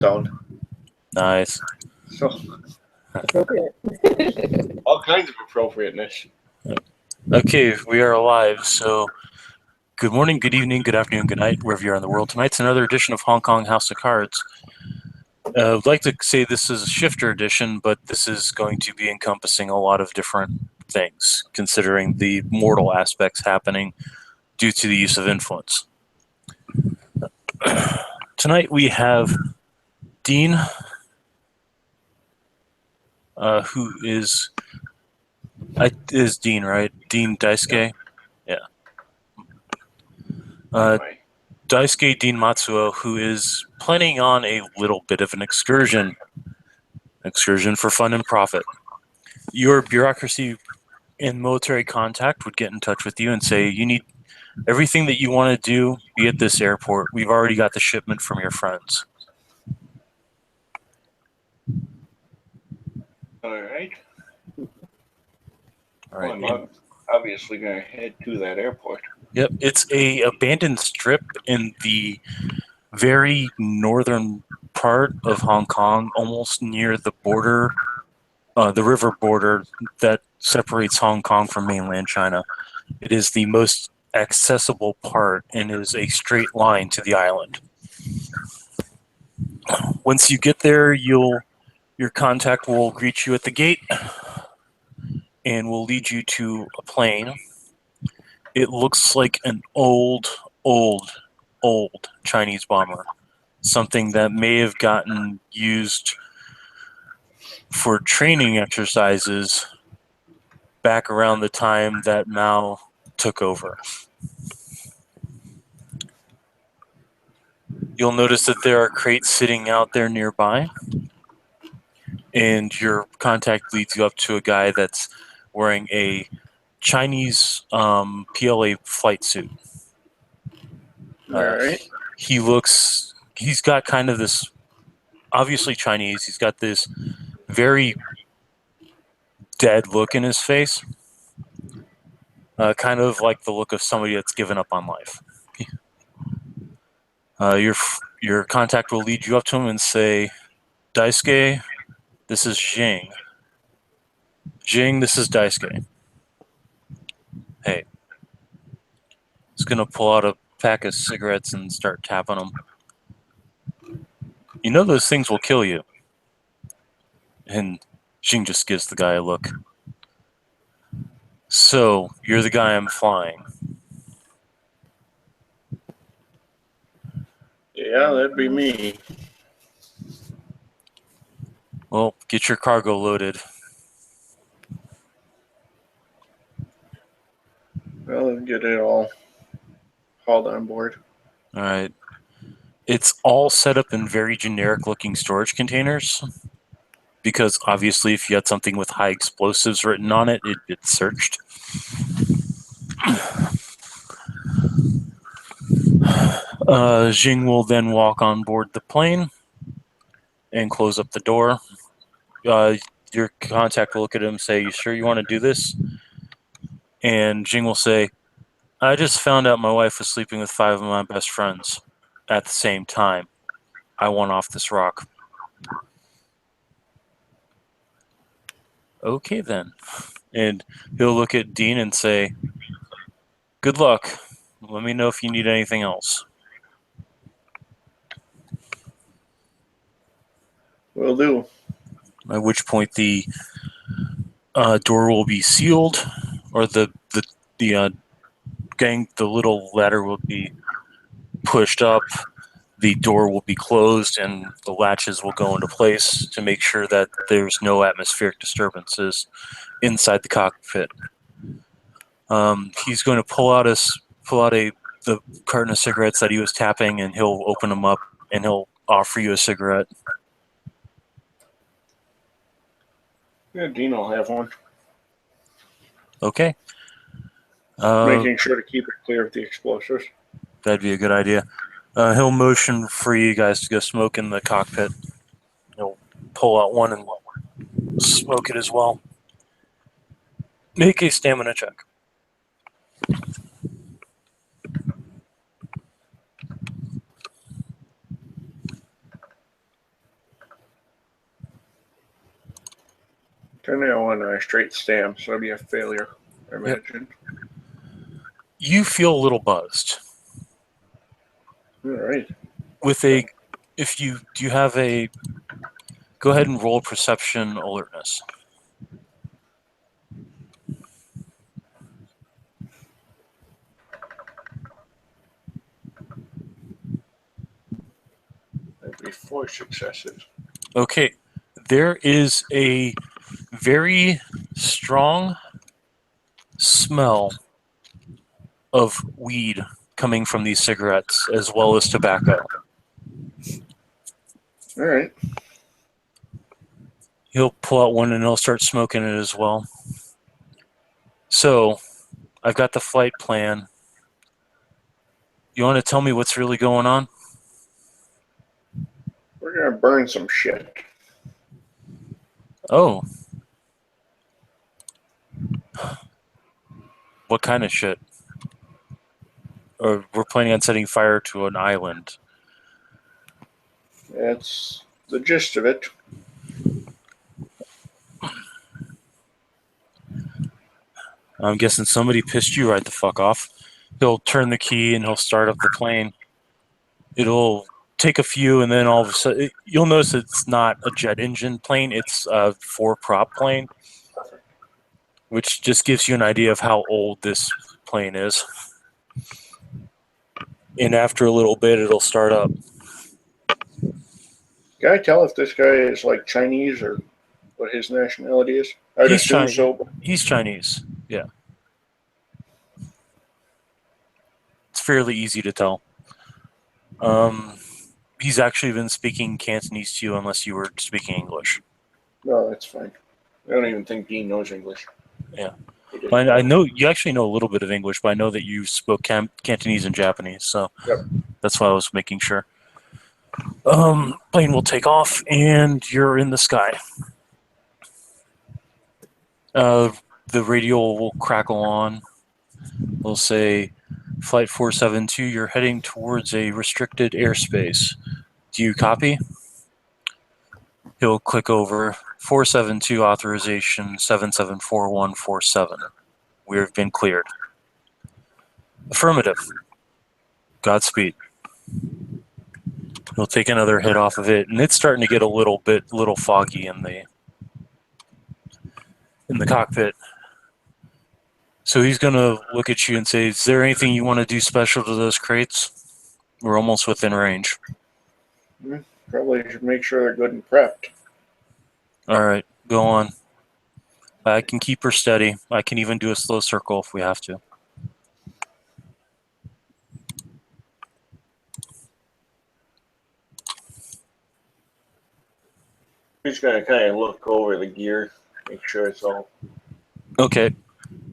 Down. Nice. So Appropriate. all kinds of appropriateness. Okay, we are live. So, good morning, good evening, good afternoon, good night, wherever you are in the world. Tonight's another edition of Hong Kong House of Cards. I'd like to say this is a shifter edition, but this is going to be encompassing a lot of different things, considering the mortal aspects happening due to the use of influence. Tonight we have Dean, who is Dean, right? Dean Daisuke? Yeah. Anyway, Daisuke Dean Matsuo, who is planning on a little bit of an excursion for fun and profit. Your bureaucracy and military contact would get in touch with you and say, you need everything that you want to do, be at this airport. We've already got the shipment from your friends. all right. All right. Well, I'm obviously going to head to that airport. Yep, it's a abandoned strip in the very northern part of Hong Kong, almost near the border, the river border that separates Hong Kong from mainland China. It is the most accessible part and is a straight line to the island. Once you get there, your contact will greet you at the gate and will lead you to a plane. It looks like an old Chinese bomber. Something that may have gotten used for training exercises back around the time that Mao took over. You'll notice that there are crates sitting out there nearby, and your contact leads you up to a guy that's wearing a Chinese PLA flight suit. All right. He's got kind of this, obviously Chinese, he's got this very dead look in his face. Kind of like the look of somebody that's given up on life. Your contact will lead you up to him and say, Daisuke, this is Jing. Jing, this is Daisuke. Hey. He's going to pull out a pack of cigarettes and start tapping them. You know those things will kill you. And Jing just gives the guy a look. So, you're the guy I'm flying. Yeah, that'd be me. Well, get your cargo loaded. Well, let's get it all hauled on board. All right. It's all set up in very generic-looking storage containers. Because obviously, if you had something with high explosives written on it, it'd get searched. Jing will then walk on board the plane and close up the door. Your contact will look at him and say, you sure you want to do this? And Jing will say, I just found out my wife was sleeping with 5 of my best friends at the same time. I want off this rock. Okay, then. And he'll look at Dean and say, good luck. Let me know if you need anything else. Will do. At which point the door will be sealed, or the little ladder will be pushed up. The door will be closed, and the latches will go into place to make sure that there's no atmospheric disturbances inside the cockpit. He's going to pull out the carton of cigarettes that he was tapping, and he'll open them up, and he'll offer you a cigarette. Yeah, Dean will have one. Okay. Making sure to keep it clear of the explosives. That'd be a good idea. He'll motion for you guys to go smoke in the cockpit. He'll pull out one and smoke it as well. Make a stamina check. Turn that on a straight stamp, so that'd be a failure, I imagine. You feel a little buzzed. All right. With a, if you do you have a, go ahead and roll perception alertness. That'd be 4 successes. Okay, there is a very strong smell of weed coming from these cigarettes as well as tobacco. All right. He'll pull out one and he'll start smoking it as well. So, I've got the flight plan. You want to tell me what's really going on? We're gonna burn some shit. Oh. What kind of shit? Or we're planning on setting fire to an island. That's the gist of it. I'm guessing somebody pissed you right the fuck off. He'll turn the key and he'll start up the plane. It'll take a few, and then all of a sudden, you'll notice it's not a jet engine plane, it's a 4-prop plane, which just gives you an idea of how old this plane is. And after a little bit, it'll start up. Can I tell if this guy is like Chinese or what his nationality is? I'd assume so. But He's Chinese, yeah. It's fairly easy to tell. He's actually been speaking Cantonese to you unless you were speaking English. no, that's fine. I don't even think Dean knows English. Yeah. I know you actually know a little bit of English, but I know that you spoke Cantonese and Japanese, so Yep. that's why I was making sure. Plane will take off, and you're in the sky. The radio will crackle on. We'll say, Flight 472, you're heading towards a restricted airspace. Do you copy? He'll click over 472 authorization 774147. We have been cleared. Affirmative. Godspeed. He'll take another hit off of it, and it's starting to get a little foggy in the cockpit. So he's going to look at you and say, is there anything you want to do special to those crates? We're almost within range. Probably should make sure they're good and prepped. All right, go on. I can keep her steady. I can even do a slow circle if we have to. He's gonna kind of look over the gear, make sure it's all. Okay.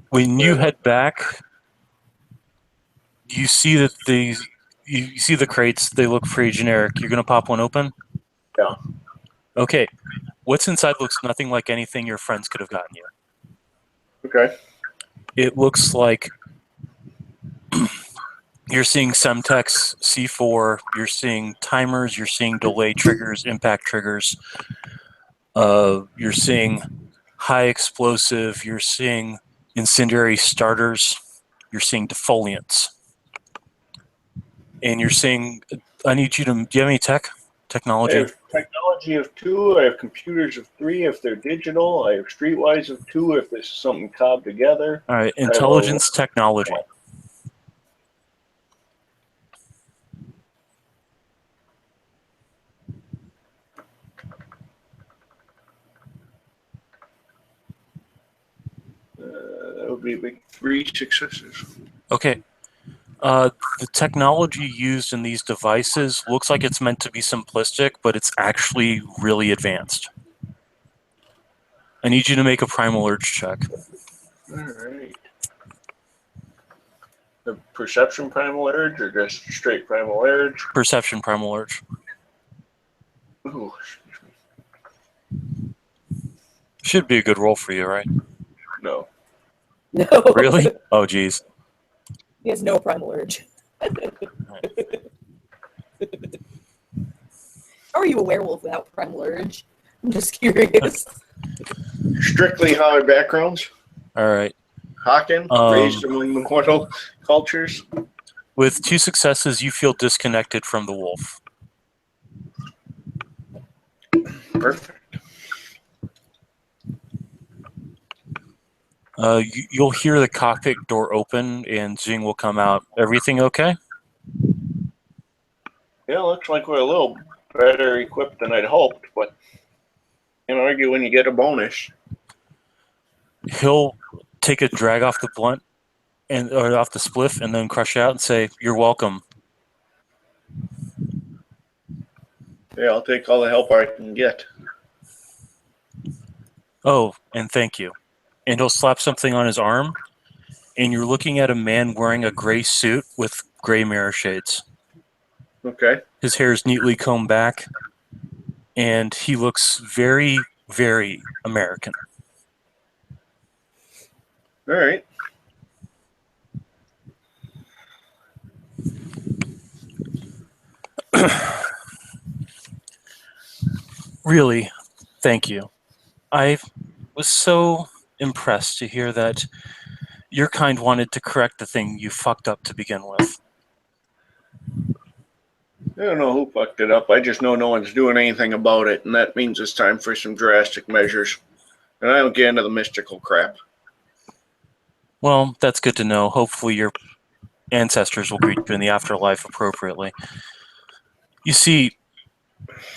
When you head back, you see that you see the crates. They look pretty generic. You're gonna pop one open? Yeah. Okay. What's inside looks nothing like anything your friends could have gotten you. Okay. It looks like you're seeing Semtex C4. You're seeing timers. You're seeing delay triggers, impact triggers. You're seeing high explosive. You're seeing incendiary starters. You're seeing defoliants. And you're seeing, I need you to, do you have any technology? I have technology of 2. I have computers of 3 if they're digital. I have streetwise of 2 if this is something cobbed together. All right, intelligence technology. That would be a big 3 successes. Okay. The technology used in these devices looks like it's meant to be simplistic, but it's actually really advanced. I need you to make a primal urge check. All right. The perception primal urge or just straight primal urge? Perception primal urge. Ooh, Should be a good roll for you, right? no. No. Really? Oh, geez. He has no primal urge. How are you a werewolf without primal urge? I'm just curious. Strictly hard backgrounds. All right. Hawken, raised among the mortal cultures. With 2 successes, you feel disconnected from the wolf. Perfect. You'll hear the cockpit door open, and Jing will come out. Everything okay? Yeah, looks like we're a little better equipped than I'd hoped, but can't argue when you get a bonus. He'll take a drag off the blunt or off the spliff, and then crush out and say, "You're welcome." Yeah, I'll take all the help I can get. Oh, and thank you. And he'll slap something on his arm, and you're looking at a man wearing a gray suit with gray mirror shades. Okay. His hair is neatly combed back, and he looks very, very American. All right. Really, thank you. I was so impressed to hear that your kind wanted to correct the thing you fucked up to begin with. I don't know who fucked it up. I just know no one's doing anything about it, and that means it's time for some drastic measures. And I don't get into the mystical crap. Well, that's good to know. Hopefully your ancestors will greet you in the afterlife appropriately. You see,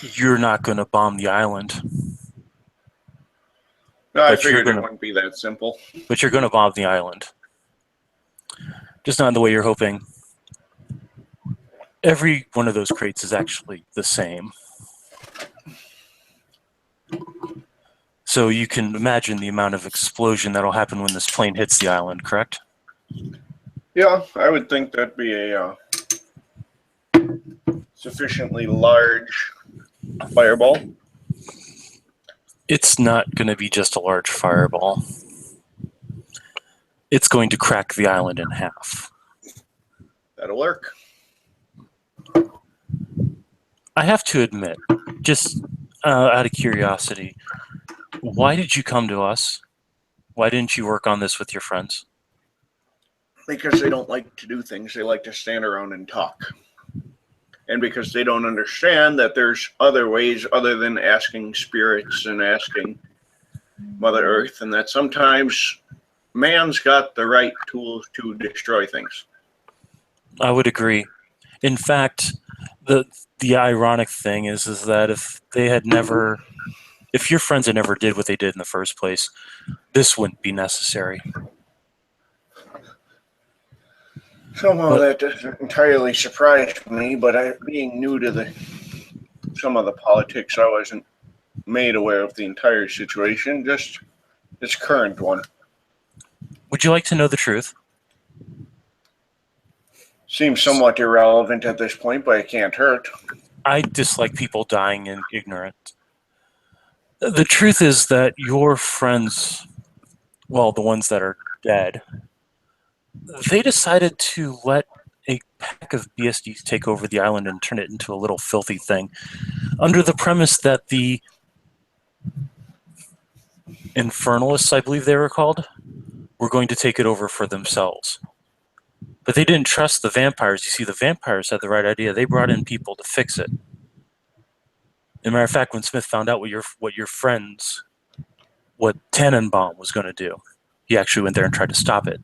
you're not going to bomb the island, No, I But you're figured it gonna- wouldn't be that simple. but you're going to bomb the island. Just not in the way you're hoping. Every one of those crates is actually the same. So you can imagine the amount of explosion that'll happen when this plane hits the island, correct? Yeah, I would think that'd be a sufficiently large fireball. It's not going to be just a large fireball. It's going to crack the island in half. That'll work. I have to admit, just out of curiosity, why did you come to us? Why didn't you work on this with your friends? Because they don't like to do things. They like to stand around and talk. And because they don't understand that there's other ways other than asking spirits and asking Mother Earth, and that sometimes man's got the right tools to destroy things. I would agree. In fact, the ironic thing is that if your friends had never did what they did in the first place, this wouldn't be necessary. Somehow that doesn't entirely surprise me, but being new to some of the politics, I wasn't made aware of the entire situation, just this current one. Would you like to know the truth? Seems somewhat irrelevant at this point, but it can't hurt. I dislike people dying in ignorance. The truth is that your friends, well, the ones that are dead, they decided to let a pack of BSDs take over the island and turn it into a little filthy thing, under the premise that the Infernalists, I believe they were called, were going to take it over for themselves. But they didn't trust the vampires. You see, the vampires had the right idea. They brought in people to fix it. As a matter of fact, when Smith found out what Tannenbaum was going to do, he actually went there and tried to stop it,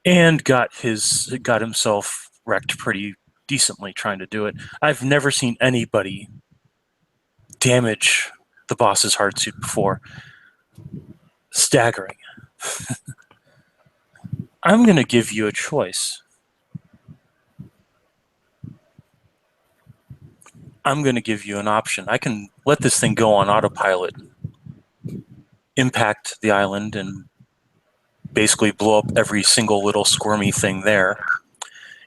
and got himself wrecked pretty decently trying to do it. I've never seen anybody damage the boss's hard suit before. Staggering. I'm going to give you a choice. I'm going to give you an option. I can let this thing go on autopilot, impact the island, and basically blow up every single little squirmy thing there.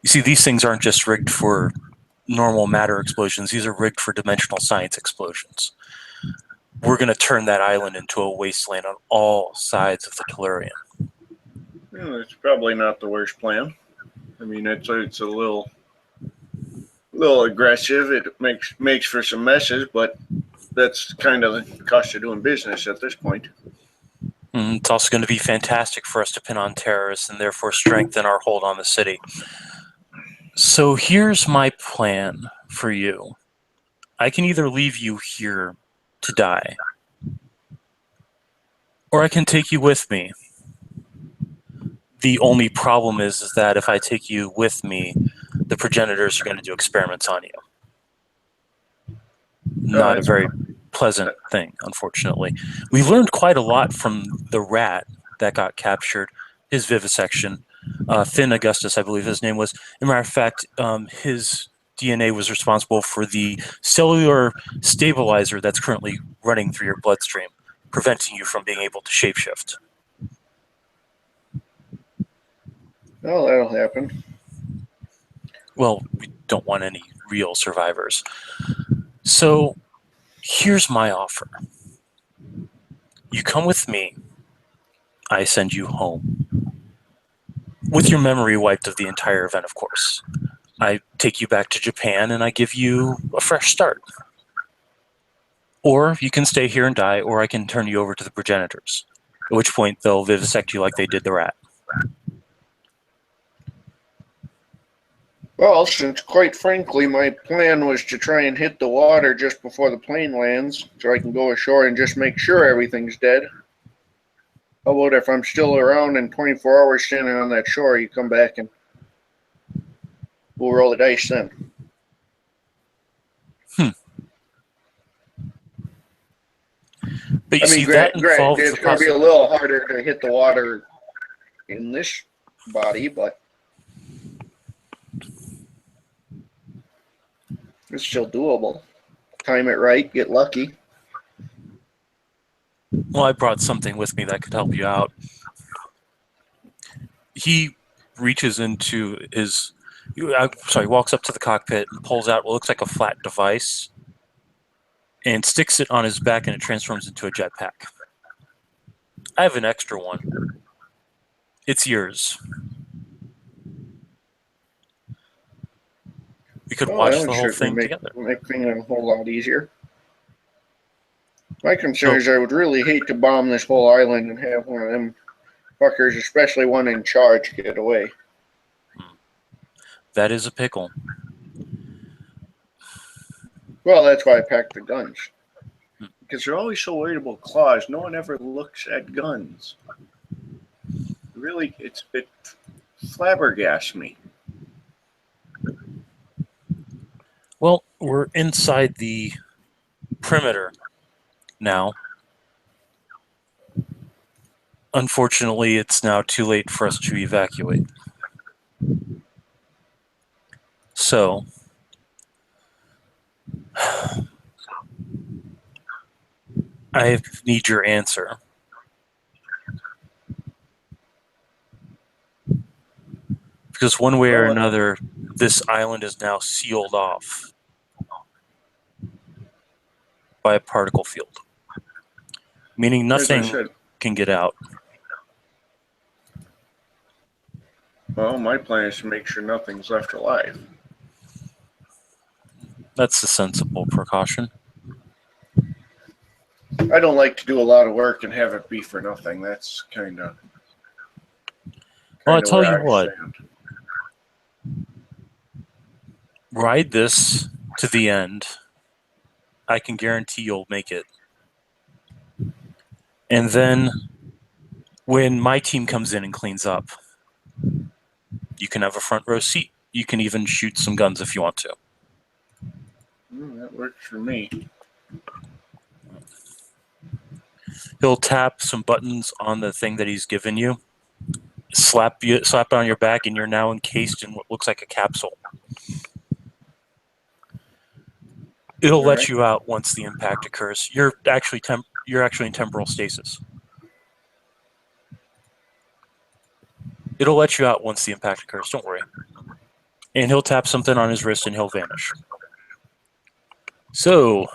You see, these things aren't just rigged for normal matter explosions. These are rigged for dimensional science explosions. We're going to turn that island into a wasteland on all sides of the Tellurian. Well, it's probably not the worst plan. I mean, it's a little aggressive. It makes for some messes, but that's kind of the cost of doing business at this point. It's also going to be fantastic for us to pin on terrorists and therefore strengthen our hold on the city. So here's my plan for you. I can either leave you here to die, or I can take you with me. The only problem is that if I take you with me, the progenitors are going to do experiments on you. Not a very pleasant thing, unfortunately. We learned quite a lot from the rat that got captured, his vivisection. Finn Augustus, I believe his name was. As a matter of fact, his DNA was responsible for the cellular stabilizer that's currently running through your bloodstream, preventing you from being able to shapeshift. Well, that'll happen. Well, we don't want any real survivors. So, here's my offer. You come with me, I send you home. With your memory wiped of the entire event, of course. I take you back to Japan and I give you a fresh start. Or you can stay here and die, or I can turn you over to the progenitors, at which point they'll vivisect you like they did the rat. Well, since quite frankly, my plan was to try and hit the water just before the plane lands, so I can go ashore and just make sure everything's dead. How about if I'm still around in 24 hours standing on that shore, you come back and we'll roll the dice then. But you see, that involves it's the going to be a little harder to hit the water in this body, but it's still doable. Time it right, get lucky. Well, I brought something with me that could help you out. He reaches into his, walks up to the cockpit and pulls out what looks like a flat device and sticks it on his back, and it transforms into a jetpack. I have an extra one. It's yours. We could watch the whole thing together. Make things a whole lot easier. My concern is I would really hate to bomb this whole island and have one of them fuckers, especially one in charge, get away. That is a pickle. Well, that's why I packed the guns. Because they're always so worried about claws. No one ever looks at guns. Really, it flabbergasts me. Well, we're inside the perimeter now. Unfortunately, it's now too late for us to evacuate. So, I need your answer. Because one way or another, this island is now sealed off by a particle field, meaning nothing can get out. Well, my plan is to make sure nothing's left alive. That's a sensible precaution. I don't like to do a lot of work and have it be for nothing. That's kind of. Well, I'll tell you what. Ride this to the end. I can guarantee you'll make it. And then when my team comes in and cleans up, you can have a front row seat. You can even shoot some guns if you want to. That works for me. He'll tap some buttons on the thing that he's given you, slap it on your back, and you're now encased in what looks like a capsule. It'll let you out once the impact occurs. You're actually in temporal stasis. It'll let you out once the impact occurs. Don't worry. And he'll tap something on his wrist and he'll vanish. So,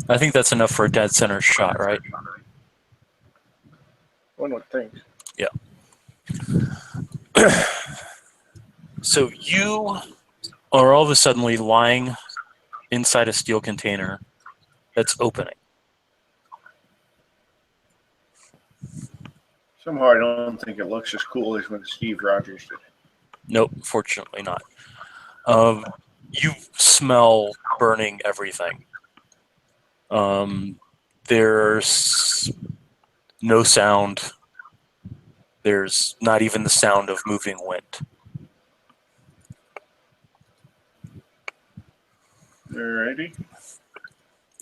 I think that's enough for a dead center shot, right? One would think. So you are all of a sudden lying inside a steel container that's opening. Somehow I don't think it looks as cool as when Steve Rogers did. Nope, fortunately not. You smell burning everything. There's no sound. There's not even the sound of moving wind. Alrighty.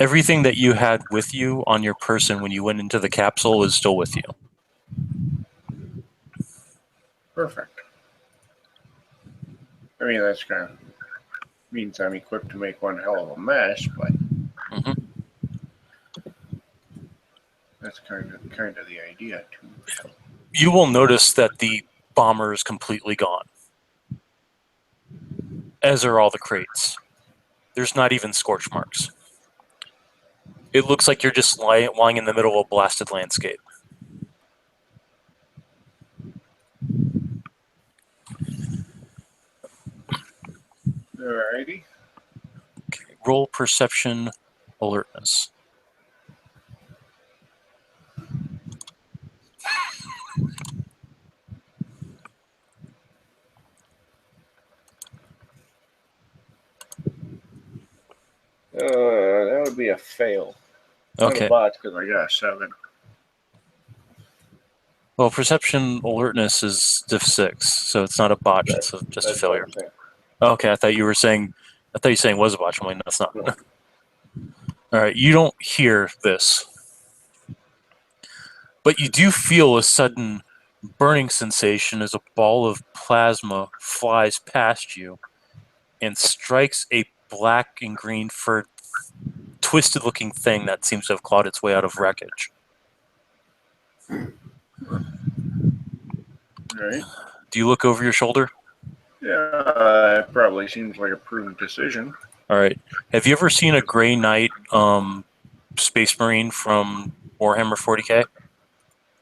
Everything that you had with you on your person when you went into the capsule is still with you. Perfect. I mean, that's kind of means I'm equipped to make one hell of a mess, but that's kind of the idea too. So. You will notice that the bomber is completely gone, as are all the crates. There's not even scorch marks. It looks like you're just lying in the middle of a blasted landscape. Alrighty. Okay, roll perception alertness. That would be a fail. Not Okay. a bot because I got a 7. Well, perception alertness is diff 6, so it's not a botch. It's just a That's failure. what I'm saying. Okay, I thought you were saying it was a botch. I'm like, no, it's not. No. All right, you don't hear this, but you do feel a sudden burning sensation as a ball of plasma flies past you and strikes a black and green furred, twisted-looking thing that seems to have clawed its way out of wreckage. Right? Do you look over your shoulder? Yeah, it probably seems like a prudent decision. All right. Have you ever seen a Grey Knight Space Marine from Warhammer 40K?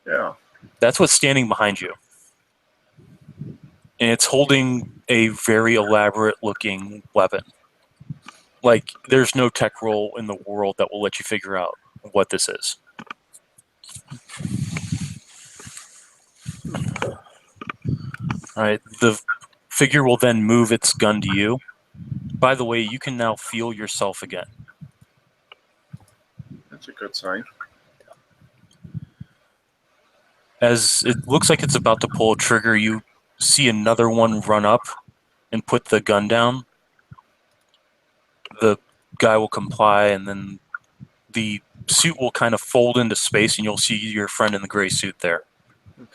Yeah. That's what's standing behind you. And it's holding a very elaborate-looking weapon. Like, there's no tech roll in the world that will let you figure out what this is. All right. The figure will then move its gun to you. By the way, you can now feel yourself again. That's a good sign. As it looks like it's about to pull a trigger, you see another one run up and put the gun down. The guy will comply, and then the suit will kind of fold into space, and you'll see your friend in the gray suit there.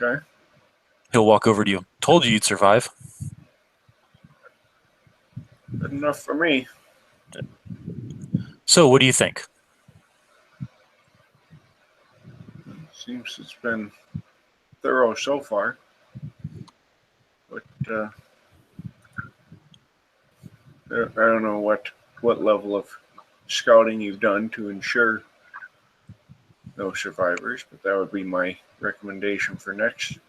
Okay. He'll walk over to you. Told you you'd survive. Good enough for me. So, what do you think? Seems it's been thorough so far. But I don't know what level of scouting you've done to ensure no survivors, but that would be my recommendation for next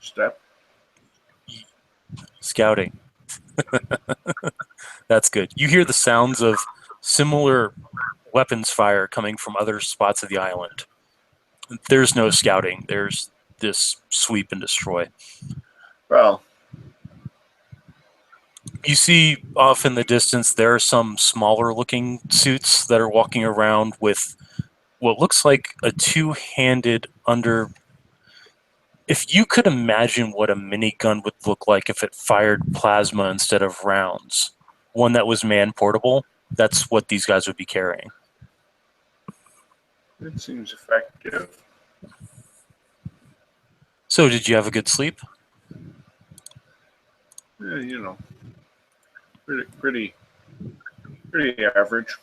step. Scouting. That's good. You hear the sounds of similar weapons fire coming from other spots of the island. There's no scouting. There's this sweep and destroy. Well, You see off in the distance there are some smaller looking suits that are walking around with what looks like a two-handed under... If you could imagine what a minigun would look like if it fired plasma instead of rounds, one that was man-portable, that's what these guys would be carrying. it seems effective. So, did you have a good sleep? Yeah, you know, pretty average.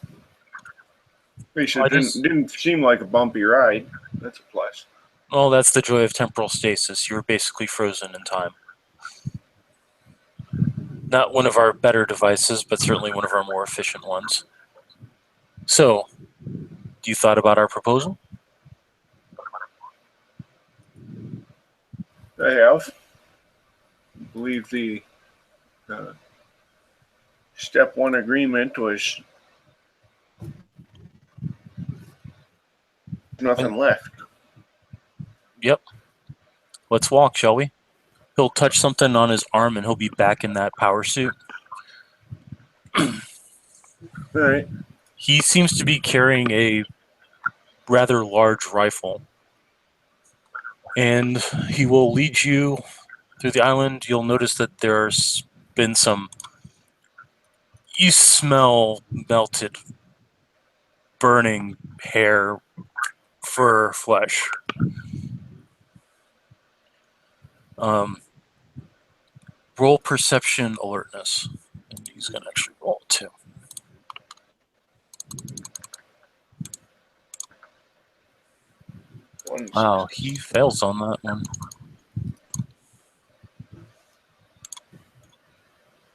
At least it didn't seem like a bumpy ride. That's a plus. Well, that's the joy of temporal stasis. You're basically frozen in time. Not one of our better devices, but certainly one of our more efficient ones. So, you thought about our proposal? I have. I believe the uh, step one agreement was nothing left. Yep. Let's walk, shall we? He'll touch something on his arm and he'll be back in that power suit. All right. He seems to be carrying a rather large rifle. And he will lead you through the island. You'll notice that there's been some. You smell melted, burning hair, fur, flesh. Roll perception alertness. And he's going to actually roll it too. Wow, he fails on that one.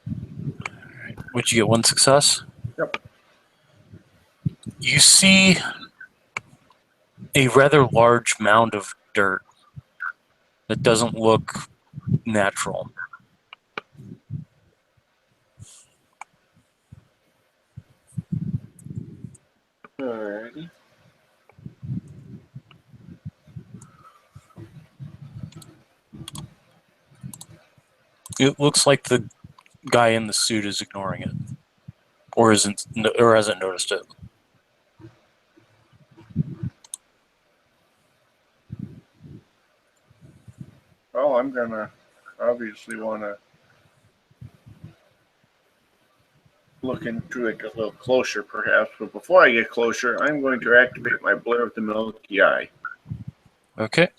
Alright, would you get one success? Yep. You see a rather large mound of dirt that doesn't look natural. Alrighty. It looks like the guy in the suit is ignoring it, or hasn't noticed it. Well, I'm gonna obviously want to look into it a little closer, perhaps. But before I get closer, I'm going to activate my Blare of the Milky Eye. Okay.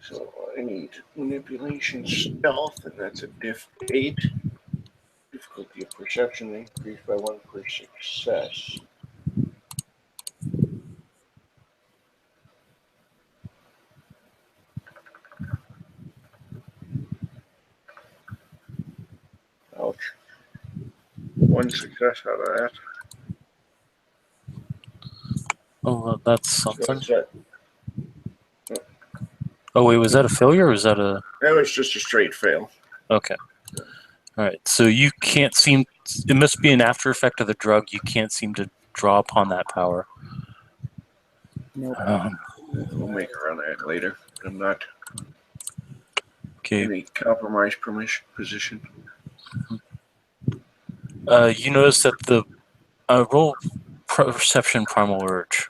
So I need manipulation stealth, and that's a diff 8. Difficulty of perception increased by 1 per success. Ouch. 1 success out of that. Oh, that's So something. it's that. Oh wait, was that a failure or was that a? That was just a straight fail. Okay. All right. So you can't seem. It must be an after effect of the drug. You can't seem to draw upon that power. Nope. We'll make her on that later. I'm not Okay. in a compromised position. You notice that the roll perception primal urge.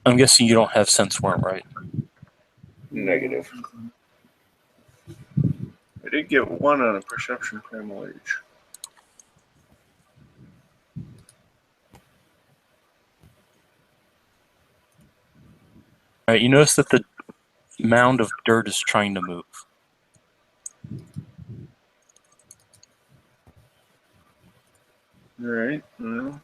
I'm guessing you don't have sense worm, right? Negative. I did get 1 on a perception primal urge. All right. You notice that the mound of dirt is trying to move. All right. Well,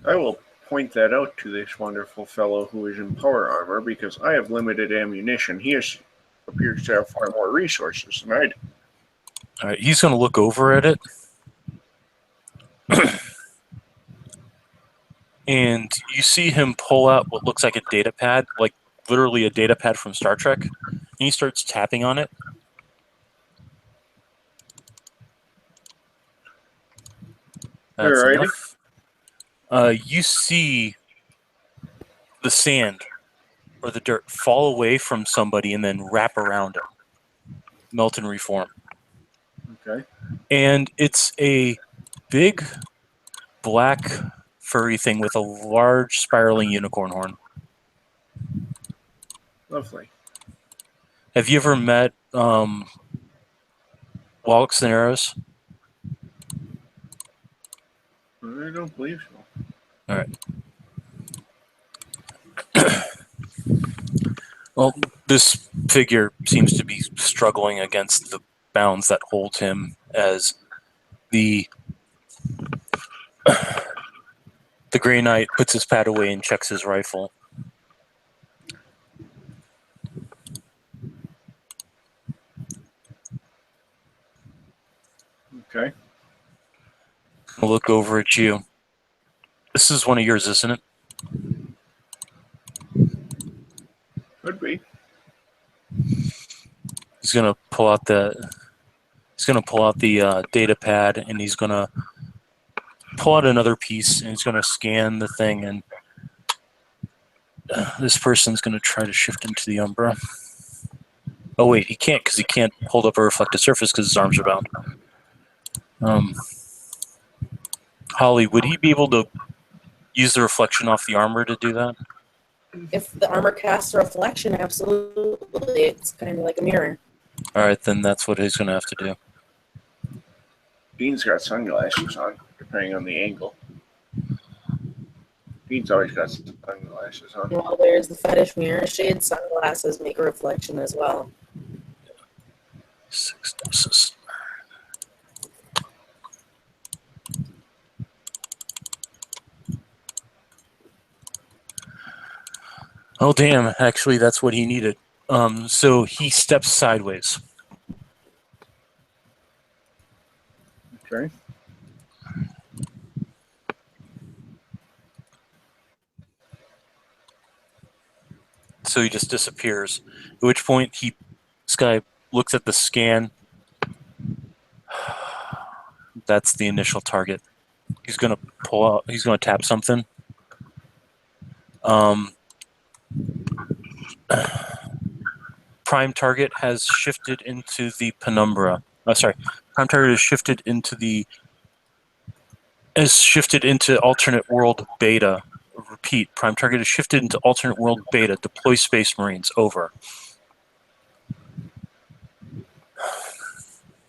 I will point that out to this wonderful fellow who is in power armor because I have limited ammunition. He appears to have far more resources than I do. All right. He's going to look over at it. And you see him pull out what looks like a data pad, like literally a data pad from Star Trek. And he starts tapping on it. That's Alrighty. enough. You see the sand or the dirt fall away from somebody and then wrap around him, melt and reform. Okay. And it's a big black furry thing with a large spiraling unicorn horn. Lovely. Have you ever met Wallachs and Arrows? I don't believe so. All right. Well, this figure seems to be struggling against the bounds that hold him as the Grey Knight puts his pad away and checks his rifle. Okay. I'll look over at you. This is one of yours, isn't it? Could be. He's gonna pull out the data pad, and he's gonna pull out another piece, and he's gonna scan the thing, and this person's gonna try to shift into the Umbra. Oh wait, he can't because he can't hold up a reflected surface because his arms are bound. Holly, would he be able to use the reflection off the armor to do that? If the armor casts a reflection, absolutely. It's kind of like a mirror. All right, then that's what he's gonna have to do. Dean's got sunglasses on, depending on the angle. Dean's always got sunglasses on. Well, there's the fetish mirror. Shade sunglasses make a reflection as well. 6 doses. Oh damn! Actually, that's what he needed. So he steps sideways. Okay. So he just disappears. At which point this guy looks at the scan. That's the initial target. He's gonna pull out. He's gonna tap something. Prime target has shifted into the penumbra. Prime target has shifted into alternate world beta. Repeat. Prime target has shifted into alternate world beta. Deploy Space Marines. Over.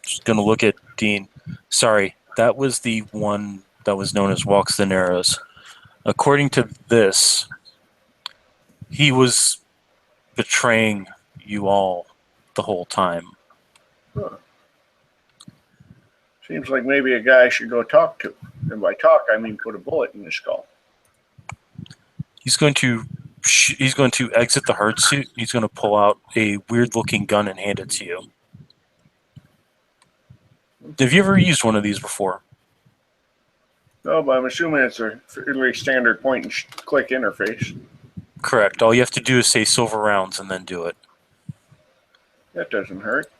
Just gonna look at Dean. Sorry, that was the one that was known as Walks the Narrows. According to this, he was betraying you all the whole time. Huh. Seems like maybe a guy I should go talk to. And by talk, I mean put a bullet in his skull. He's going to exit the hard suit. He's going to pull out a weird-looking gun and hand it to you. Have you ever used one of these before? No, but I'm assuming it's a fairly standard point and click interface. Correct. All you have to do is say silver rounds and then do it. That doesn't hurt.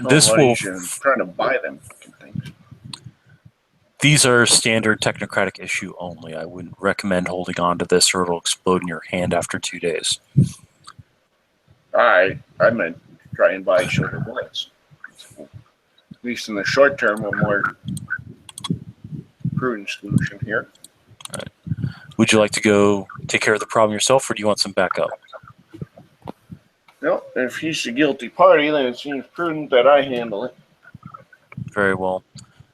This will. I'm trying to buy them fucking things. These are standard technocratic issue only. I wouldn't recommend holding on to this, or it'll explode in your hand after 2 days. I meant try and buy shorter bullets. At least in the short term, a more prudent solution here. All right. Would you like to go take care of the problem yourself, or do you want some backup? No, if he's the guilty party, then it seems prudent that I handle it. Very well.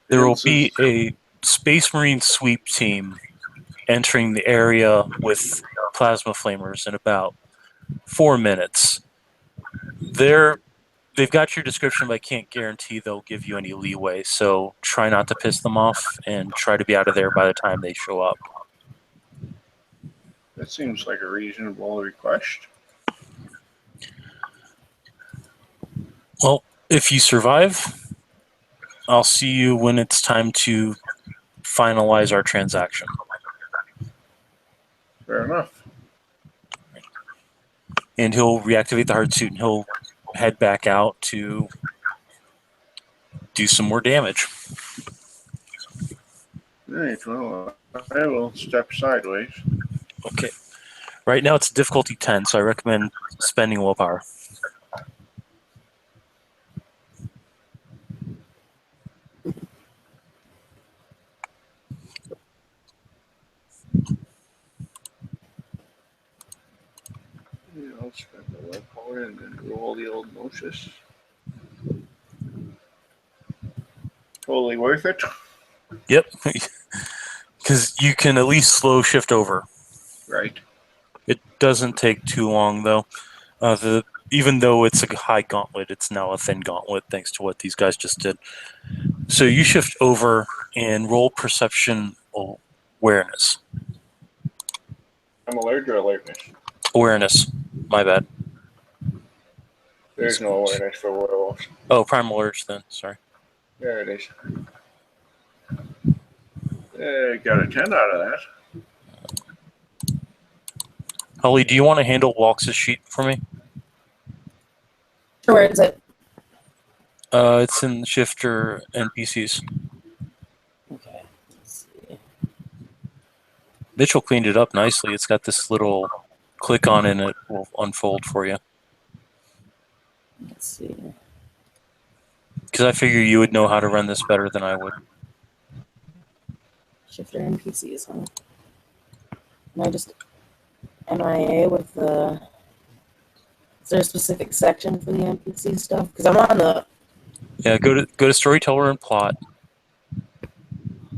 There will be a Space Marine sweep team entering the area with plasma flamers in about 4 minutes. They've got your description, but I can't guarantee they'll give you any leeway. So try not to piss them off and try to be out of there by the time they show up. That seems like a reasonable request. Well, if you survive, I'll see you when it's time to finalize our transaction. Fair enough. And he'll reactivate the hard suit and he'll head back out to do some more damage. All right, well, I will step sideways. Okay. Right now it's difficulty 10, so I recommend spending willpower. Yeah, I'll spend the willpower and then roll the old Moses. Totally worth it. Yep. Because you can at least slow shift over. Right. It doesn't take too long, though. Even though it's a high gauntlet, it's now a thin gauntlet, thanks to what these guys just did. So you shift over and roll perception awareness. I'm alert or alertness? Awareness. My bad. There's no awareness for werewolves. Oh, primal urge then. Sorry. There it is. Got a 10 out of that. Holly, do you want to handle Walks' sheet for me? Sure, where is it? It's in Shifter NPCs. Okay. Let's see. Mitchell cleaned it up nicely. It's got this little click on and it will unfold for you. Let's see. Because I figure you would know how to run this better than I would. Shifter NPCs, huh? Am I just MIA with the... Is there a specific section for the NPC stuff? Because I'm on the... Yeah, go to Storyteller and Plot.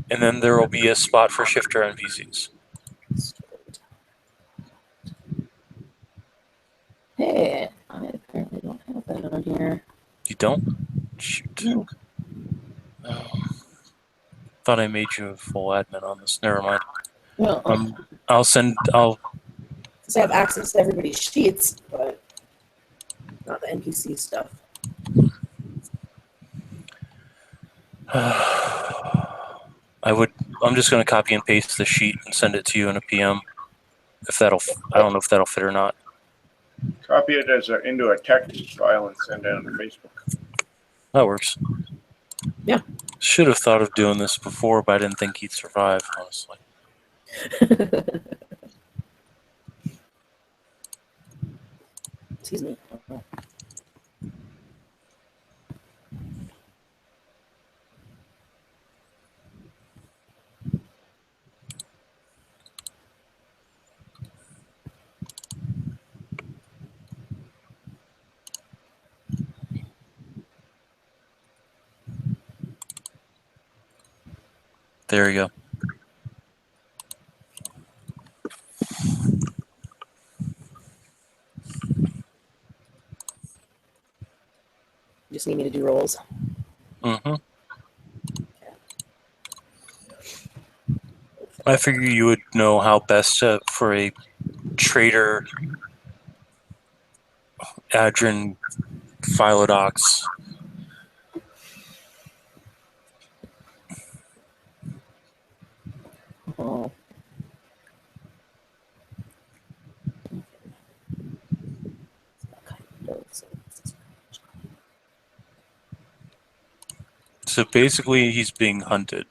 And then there will be a spot for Shifter NPCs. Hey, I apparently don't have that on here. You don't? Shoot. No. Oh, thought I made you a full admin on this. Never mind. Well, I'll because I have access to everybody's sheets, but not the NPC stuff. I'm just going to copy and paste the sheet and send it to you in a PM. I don't know if that'll fit or not. Copy it into a text file and send it on Facebook. That works. Yeah. Should have thought of doing this before, but I didn't think he'd survive, honestly. Excuse me. There you go. You just need me to do rolls. Mm-hmm. I figure you would know how best for a trader Adrin Philodox. Oh. So basically, he's being hunted.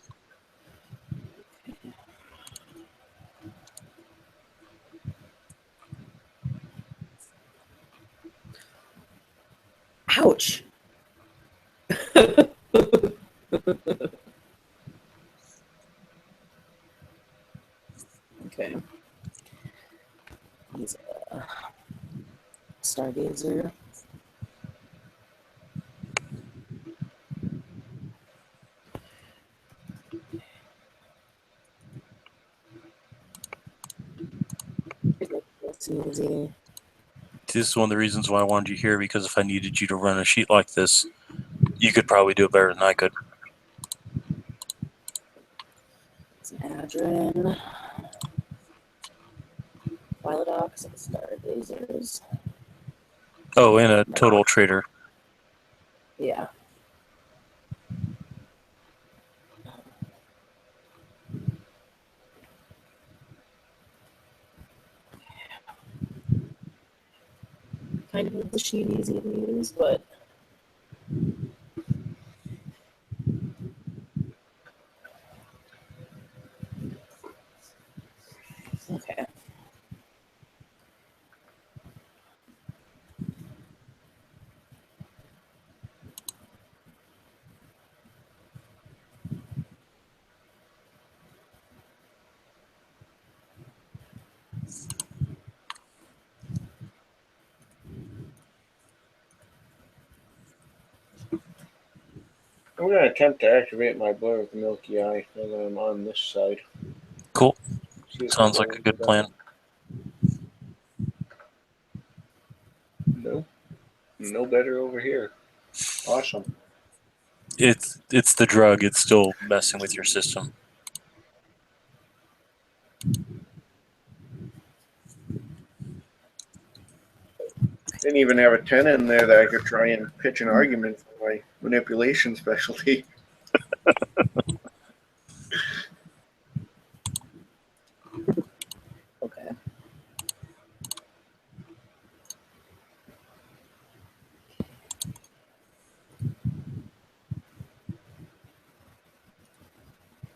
Ouch. Okay. He's a stargazer. Easy. This is one of the reasons why I wanted you here, because if I needed you to run a sheet like this, you could probably do it better than I could. It's an Adrin. Philodox and stargazers. Oh, and a total trader. Yeah. Kind of make the sheet easy to use, but okay. I'm going to attempt to activate my blur with the Milky Eye now that I'm on this side. Cool. See if Sounds I like can a good do that. plan. No. No better over here. Awesome. It's the drug. It's still messing with your system. Didn't even have a 10 in there that I could try and pitch an argument for my manipulation specialty.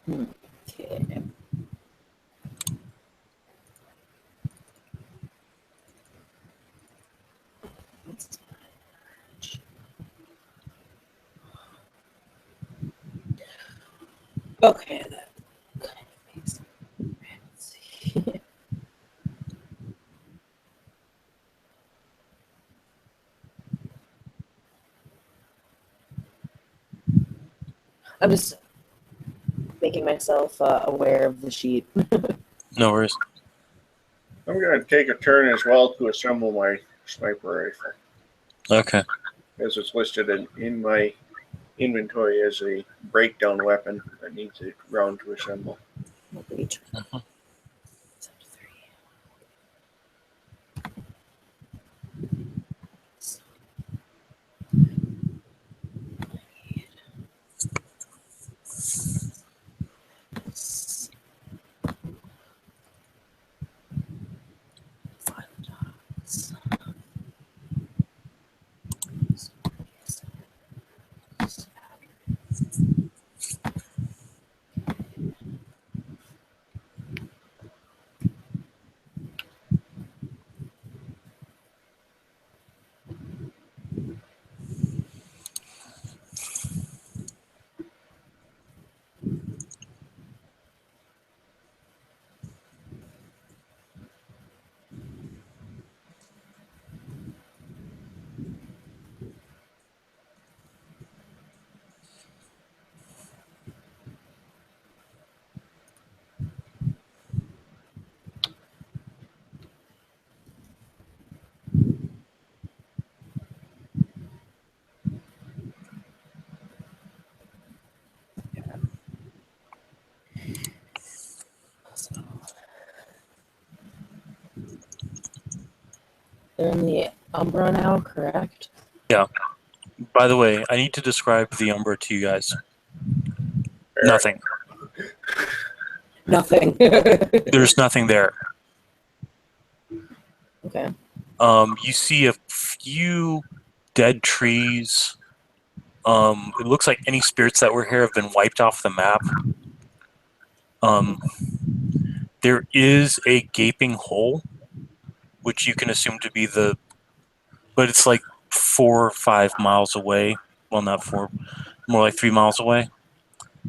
Okay. Okay, that kind of makes sense. I'm just making myself aware of the sheet. No worries. I'm going to take a turn as well to assemble my sniper rifle, Okay. as it's listed in my inventory as a breakdown weapon that needs a round to assemble. Reach. Mhm. They're in the Umbra now, correct? By the way, I need to describe the Umbra to you guys. Nothing. Nothing. There's nothing there. Okay. You see a few dead trees. It looks like any spirits that were here have been wiped off the map. There is a gaping hole, which you can assume to be but it's like 4 or 5 miles away. Well, not 4, more like 3 miles away,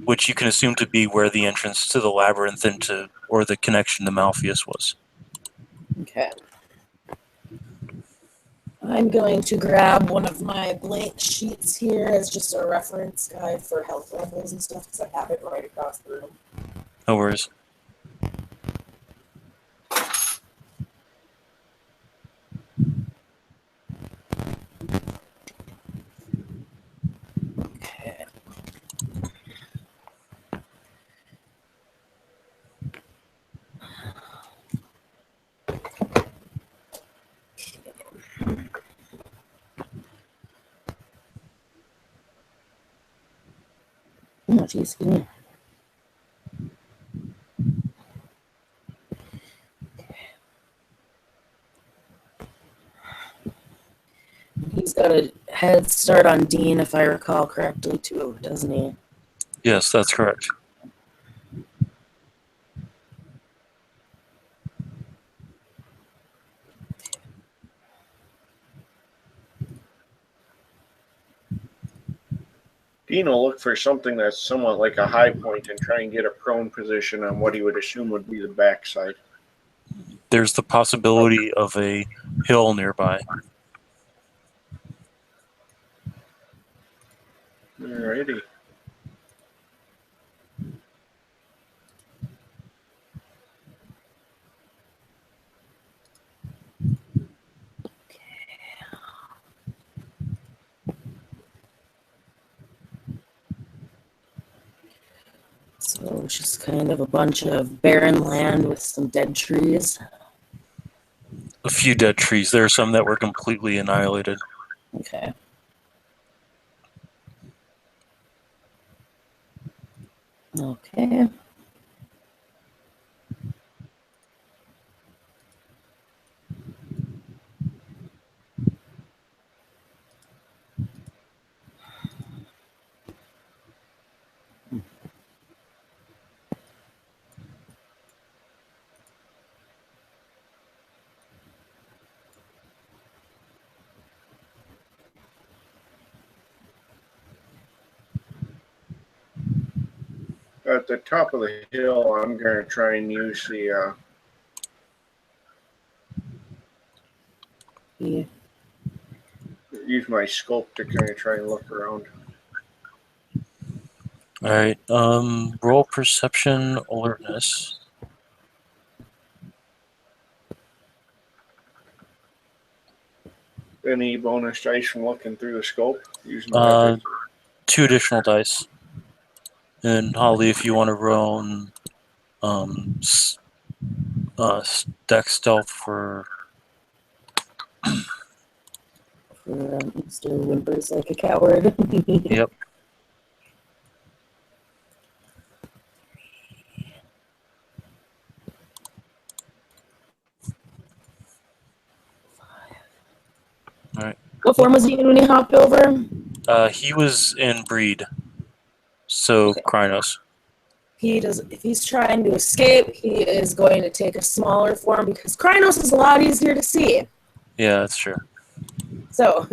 which you can assume to be where the entrance to the labyrinth or the connection to Malpheus was. Okay. I'm going to grab one of my blank sheets here as just a reference guide for health levels and stuff because I have it right across the room. No worries. Okay. Oh, geez, excuse me. He's got a head start on Dean, if I recall correctly, too, doesn't he? Yes, that's correct. Dean will look for something that's somewhat like a high point and try and get a prone position on what he would assume would be the backside. There's the possibility of a hill nearby. Alrighty. So it's just kind of a bunch of barren land with some dead trees. A few dead trees. There are some that were completely annihilated. Okay. Okay. At the top of the hill, I'm going to try and use the Yeah. use my scope to kind of try and look around. All right. Roll perception alertness. Any bonus dice from looking through the scope using the Uh, magic? 2 additional dice. And Holly, if you want to roll deck stealth for Mr. Whimpers like a coward. yep. All right. What form was he in when he hopped over? He was in breed, so Okay. Krynos. If he's trying to escape, he is going to take a smaller form because Krynos is a lot easier to see. Yeah, that's true. So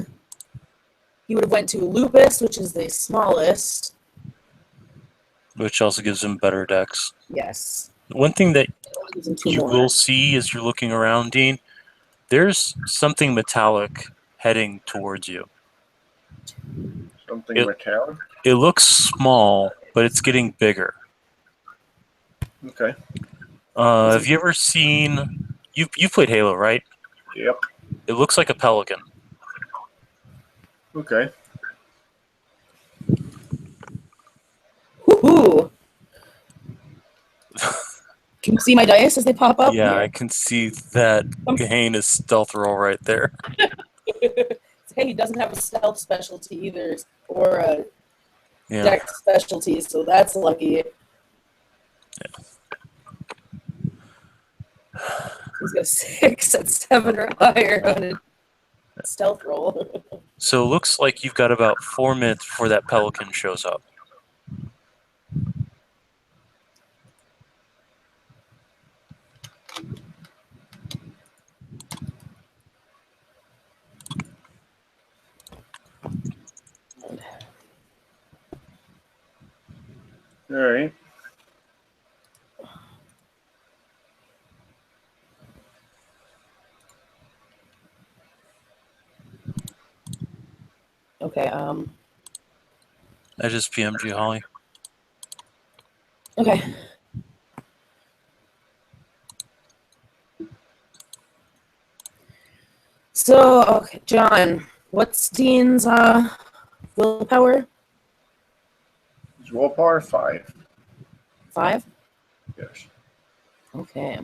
he would have went to Lupus, which is the smallest. Which also gives him better decks. Yes. One thing that Using 2 you more. will see as you're looking around, Dean, there's something metallic heading towards you. Something metallic? It looks small, but it's getting bigger. Okay. Have you ever seen... You've played Halo, right? Yep. It looks like a pelican. Okay. Woohoo! Can you see my dice as they pop up? Yeah, Here. I can see that heinous stealth roll right there. Hey, he doesn't have a stealth specialty either, or a Yeah. deck specialty, so that's lucky. He's got a 6 and 7 or higher on a stealth roll. So it looks like you've got about 4 minutes before that pelican shows up. All right. Okay, I just PM'd you, Holly. okay. So, okay, John, what's Dean's willpower? Is willpower 5? 5? Yes. Okay.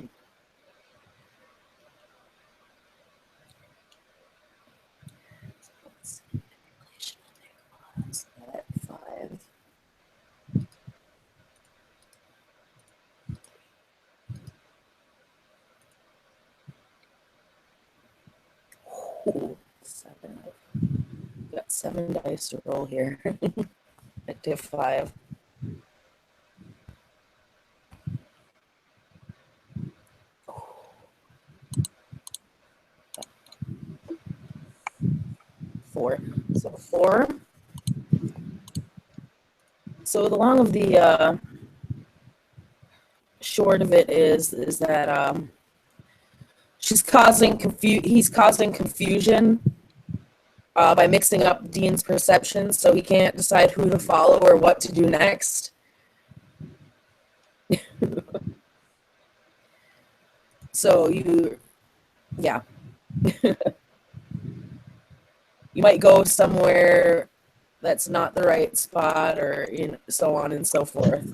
At 5. Ooh, 7. Got 7 dice to roll here. I did 5. Four. So 4. So the long of the short of it is that he's causing confusion by mixing up Dean's perceptions, so he can't decide who to follow or what to do next. So yeah. You might go somewhere that's not the right spot, or so on and so forth.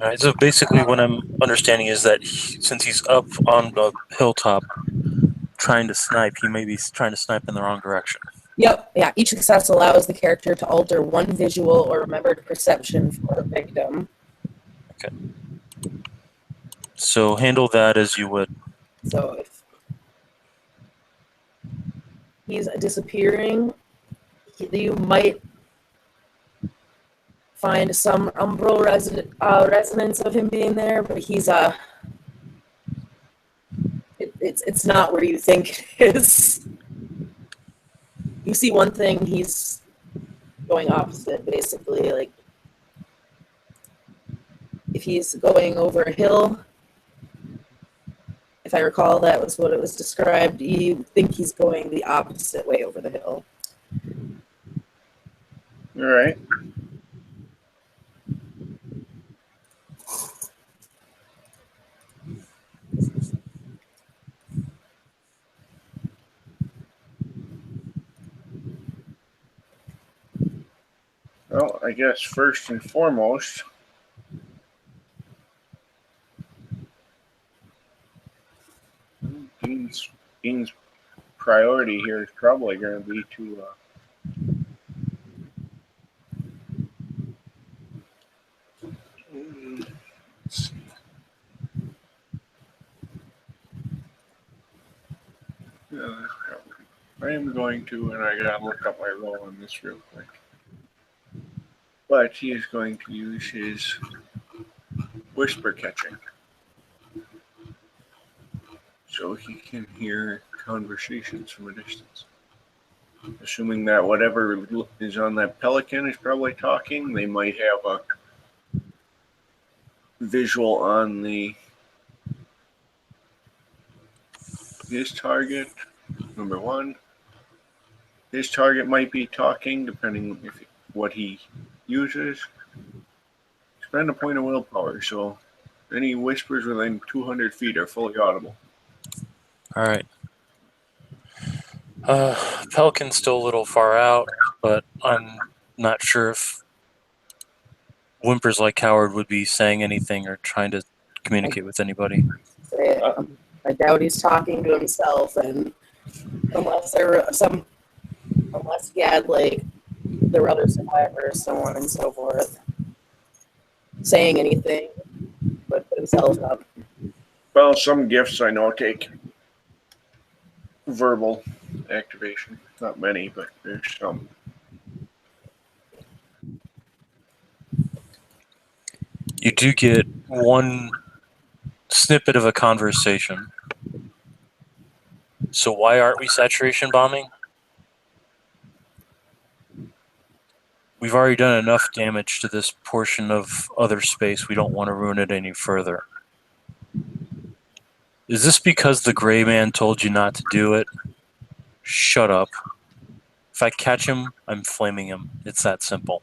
All right, so basically what I'm understanding is that since he's up on the hilltop trying to snipe, he may be trying to snipe in the wrong direction. Yep, yeah. Each success allows the character to alter one visual or remembered perception for the victim. Okay. So handle that as you would. So if he's disappearing, you might find some umbral resonance of him being there, but he's it's not where you think it is. You see one thing, he's going opposite, basically. Like, if he's going over a hill, if I recall, that was what it was described, you think he's going the opposite way over the hill. All right. Well, I guess first and foremost, Dean's priority here is probably going to be to let's see. I am going to, and I gotta look up my roll on this real quick. But he is going to use his whisper catching, so he can hear conversations from a distance. Assuming that whatever is on that pelican is probably talking, they might have a visual on his target. Number one, his target might be talking, depending if what he uses. Spend a point of willpower, so any whispers within 200 feet are fully audible. All right. Pelican's still a little far out, but I'm not sure if whimpers like Howard would be saying anything or trying to communicate with anybody. I doubt he's talking to himself, and unless he had like there were other survivors, so on and so forth, saying anything, but put himself up. Well, some gifts I know take verbal activation. Not many, but there's some. You do get one snippet of a conversation. So why aren't we saturation bombing? We've already done enough damage to this portion of other space. We don't want to ruin it any further. Is this because the gray man told you not to do it? Shut up. If I catch him, I'm flaming him. It's that simple.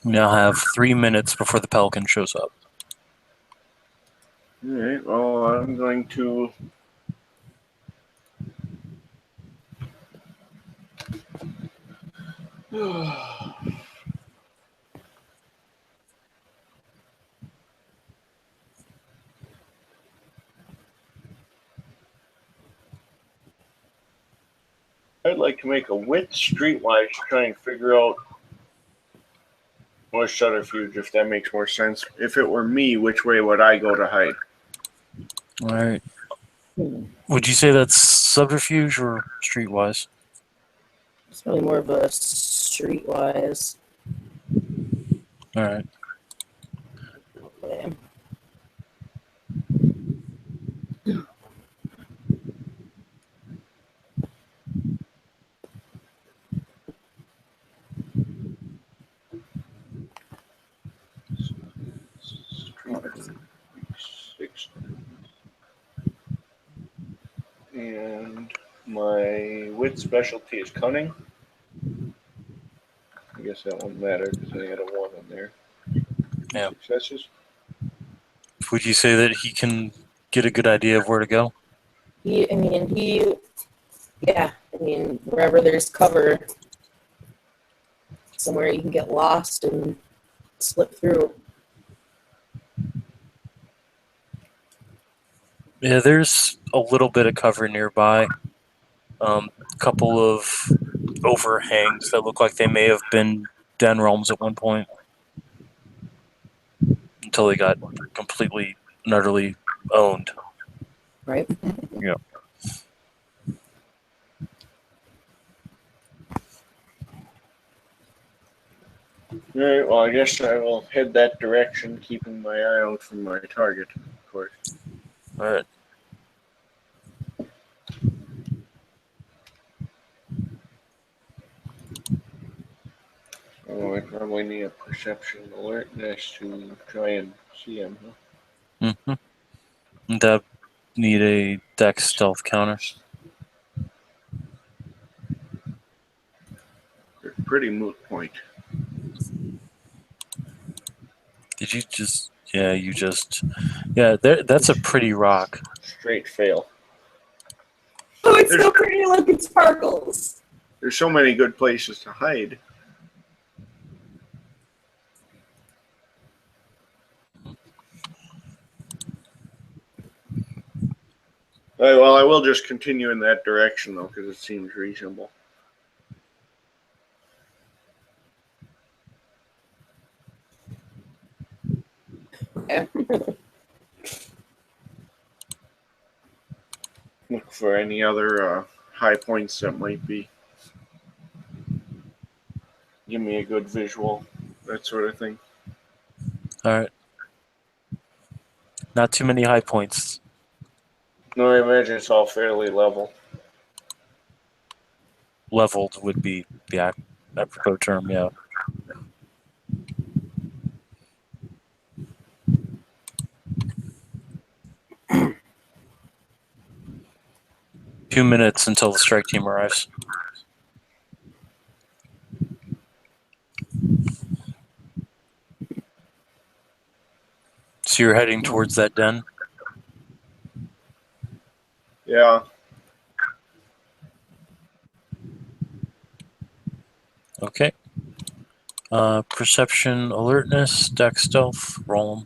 We now have 3 minutes before the Pelican shows up. All right, well, I'm going to I'd like to make a wit streetwise to try and figure out or subterfuge, if that makes more sense. If it were me, which way would I go to hide? All right. Would you say that's subterfuge or streetwise? It's really more of a streetwise. All right. Okay. And my wit specialty is cunning. I guess that won't matter because I had a 1 in there. Yeah. Successes. Would you say that he can get a good idea of where to go? Wherever there's cover, somewhere you can get lost and slip through. Yeah, there's a little bit of cover nearby. A couple of overhangs that look like they may have been den realms at one point. Until they got completely and utterly owned. Right? Yeah. Alright, well, I guess I will head that direction, keeping my eye out for my target, of course. All right. Oh, I probably need a perception alertness to try and see him, huh? Mm-hmm. That need a dex stealth counter. Pretty moot point. Did you just? Yeah, you just. Yeah, that's a pretty rock. Straight fail. Oh, it's There's- so pretty. Look, it sparkles. There's so many good places to hide. Well, I will just continue in that direction, though, because it seems reasonable. Okay. Look for any other high points that might be. Give me a good visual, that sort of thing. All right. Not too many high points. No, I imagine it's all fairly level. Leveled would be the apropos term. Yeah. Two minutes until the strike team arrives. So you're heading towards that den? Yeah. Okay. Perception, alertness, dex stealth, roll 'em.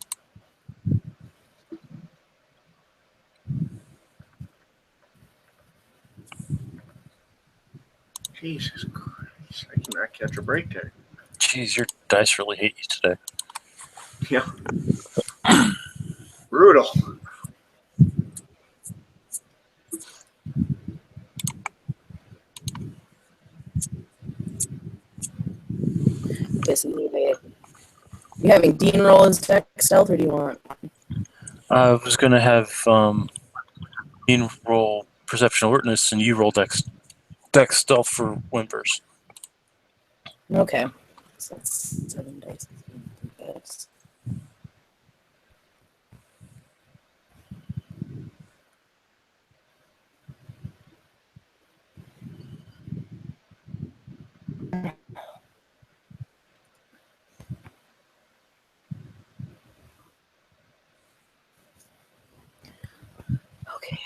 Jesus Christ. I cannot catch a break there. Jeez, your dice really hate you today. Yeah. Brutal. Okay, so you having Dean roll his deck stealth, or do you want? I was gonna have Dean roll perception alertness, and you roll dex stealth for whimpers. Okay. So that's 7 dice. Dice. Okay.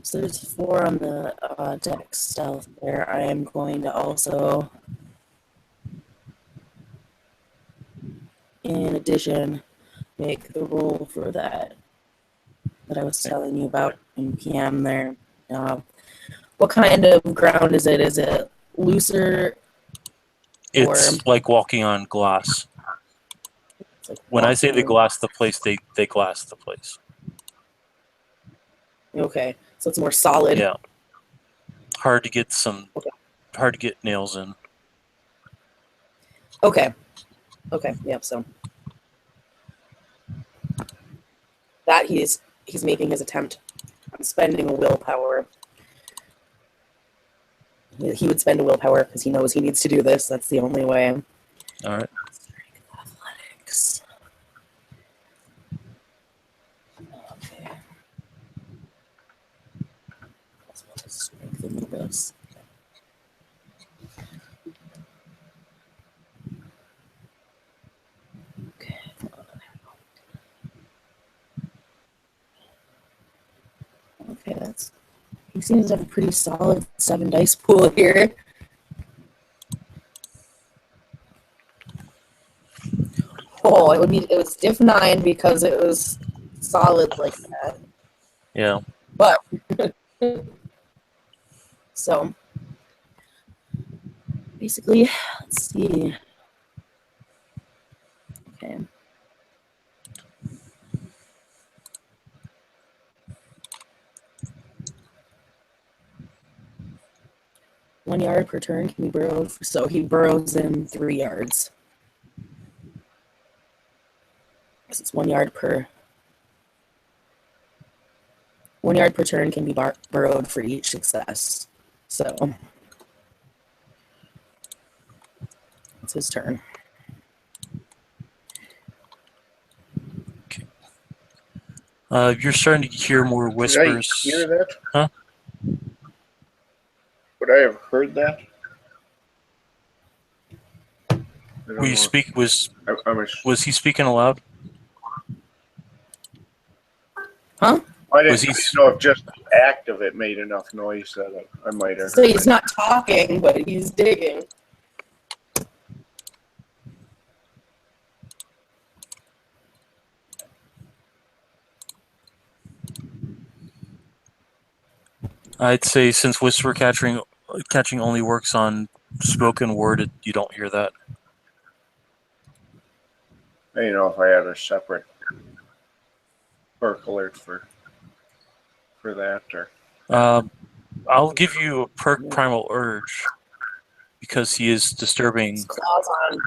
So there's 4 on the deck stealth there. I am going to also, in addition, make the roll for that I was telling you about in PM there. What kind of ground is it? Is it looser? It's like walking on glass. It's like When I say they walking- glass the place, they glass the place. Okay, so it's more solid. Yeah. Hard to get nails in. Okay. Okay. Yep. So that he's making his attempt on spending a willpower. He would spend a willpower because he knows he needs to do this. That's the only way. All right. Athletics. Okay. That's what is strengthening this. Okay. Okay, that's. He seems to have a pretty solid 7 dice pool here. Oh, it was diff 9 because it was solid like that. Yeah. But so basically, let's see. Okay. 1 yard per turn can be burrowed. So he burrows in 3 yards. Because it's 1 yard per 1 yard per turn can be burrowed for each success. So it's his turn. You're starting to hear more whispers. Did I hear that? Huh? Would I have heard that? I don't Were you know. speak I'm was he speaking aloud? Huh? I Was didn't he? know if just the act of it made enough noise that I might have So heard he's it. not talking, but he's digging. I'd say since whisper catching only works on spoken word, you don't hear that. I didn't know if I had a separate perk alert for that or. I'll give you a perk primal urge because he is disturbing. His claws on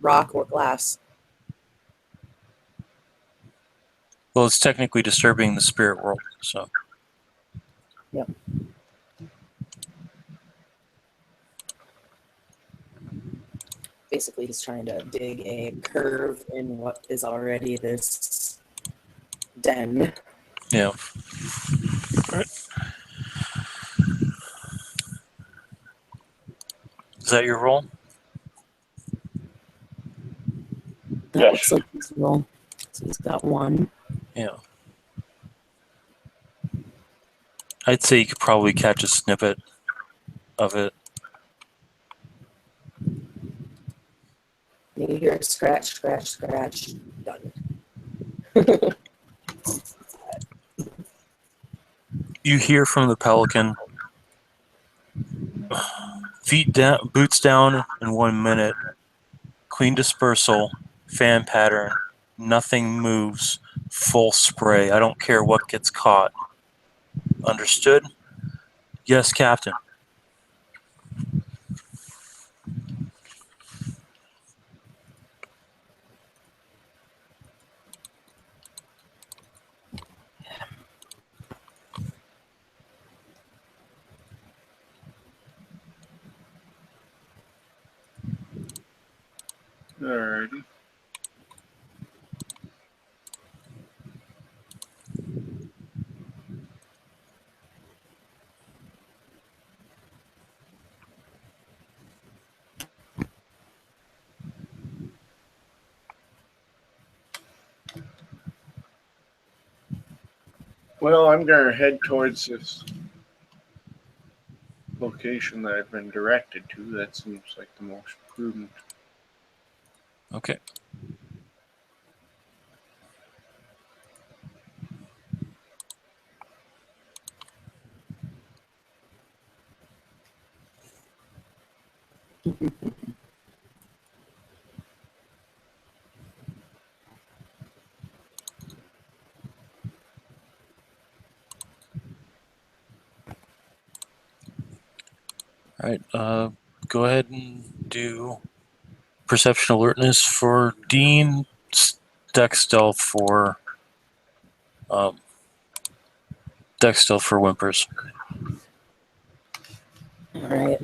rock or glass. Well, it's technically disturbing the spirit world. So. Yep. Basically, he's trying to dig a curve in what is already this den. Yeah. Right. Is that your roll? That Yes. looks like his roll. So he's got 1. Yeah. I'd say you could probably catch a snippet of it. You hear scratch, scratch, scratch. Done. You hear from the pelican. Feet down, boots down in 1 minute. Clean dispersal, fan pattern. Nothing moves. Full spray. I don't care what gets caught. Understood? Yes, Captain. Alrighty. Well, I'm going to head towards this location that I've been directed to. That seems like the most prudent. Okay. All right. Go ahead and do perception alertness for Dean. Dex stealth for Whimpers. All right.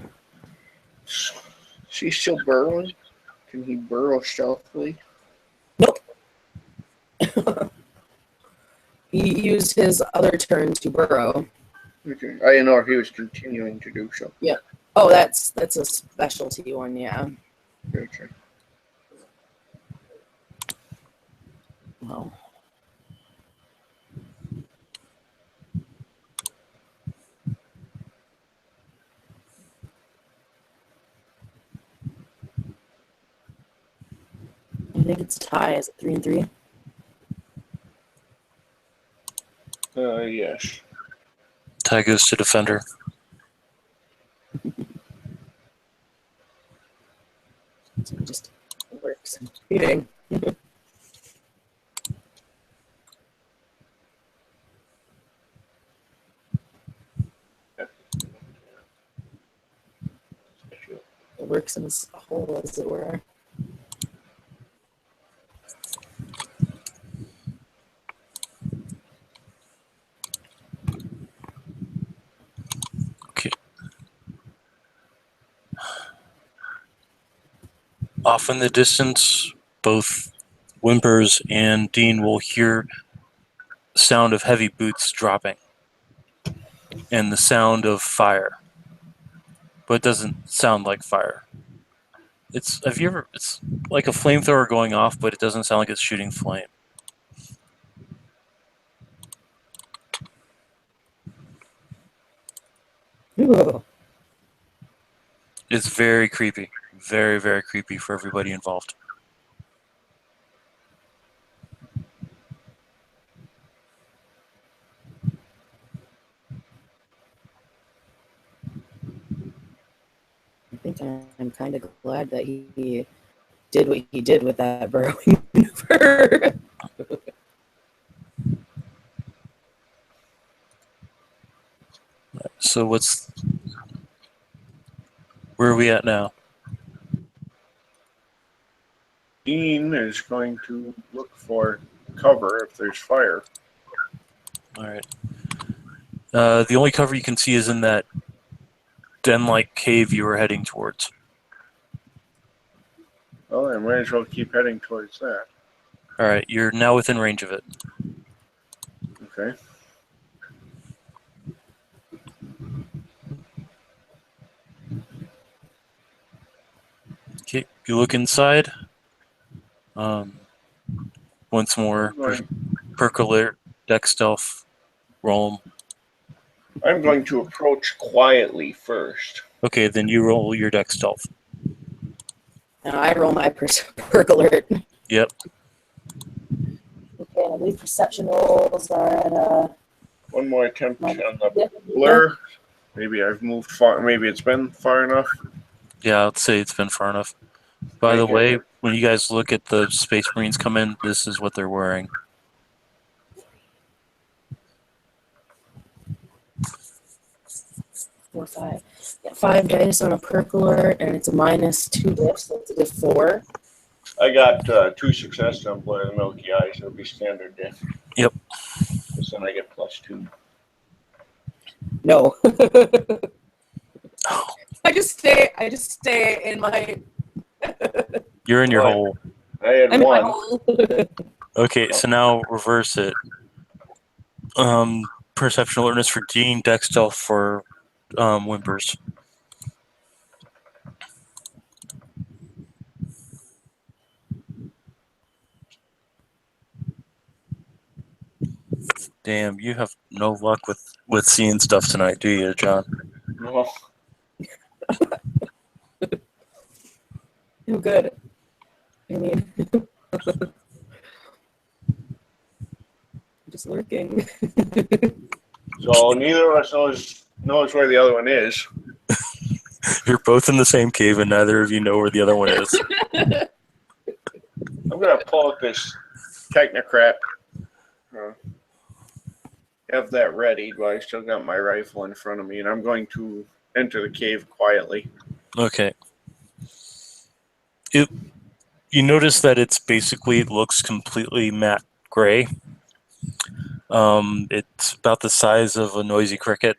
Is he still burrowing? Can he burrow stealthily? Nope. He used his other turn to burrow. Okay. I didn't know if he was continuing to do so. Yeah. Oh, that's a specialty one, yeah. Okay. Well. I think it's a tie. Is it 3 and 3? Yes. Tie goes to defender. So it just works. Eating. works in this hole, as it were. Okay. Off in the distance, both Whimpers and Dean will hear the sound of heavy boots dropping and the sound of fire. But it doesn't sound like fire. It's like a flamethrower going off, but it doesn't sound like it's shooting flame. Ooh. It's very creepy. Very, very creepy for everybody involved. I think I'm kind of glad that he did what he did with that burrowing maneuver. So where are we at now? Dean is going to look for cover if there's fire. All right. The only cover you can see is in that den-like cave you were heading towards. Well, I might as well keep heading towards that. All right, you're now within range of it. Okay. Okay, you look inside. Once more, percolate, deck stealth, roll 'em. I'm going to approach quietly first. Okay, then you roll your deck stealth. And I roll my percolate. Yep. Okay, I believe perception rolls are at One more attempt on the blur. Maybe I've moved far. Maybe it's been far enough. Yeah, I'd say it's been far enough. By the way, when you guys look at the Space Marines come in, this is what they're wearing. Four, five. Yeah, 5 dice on a percolate, and it's a -2 diff, so it's a diff 4. I got 2 successes on Blur the Milky Eye, so it'll be standard diff. Yep. So then I get +2. No. I just stay in my. You're in your hole. I had I'm in my 1. hole. Okay, so now reverse it. Perception alertness for Dean, deck stealth for Whimpers. Damn, you have no luck with seeing stuff tonight, do you, John? No. Oh, good. I mean, just lurking. So neither of us knows where the other one is. You're both in the same cave, and neither of you know where the other one is. I'm going to pull out this technocrat. Have that ready, but I still got my rifle in front of me, and I'm going to enter the cave quietly. Okay. You notice that it looks completely matte gray. It's about the size of a noisy cricket.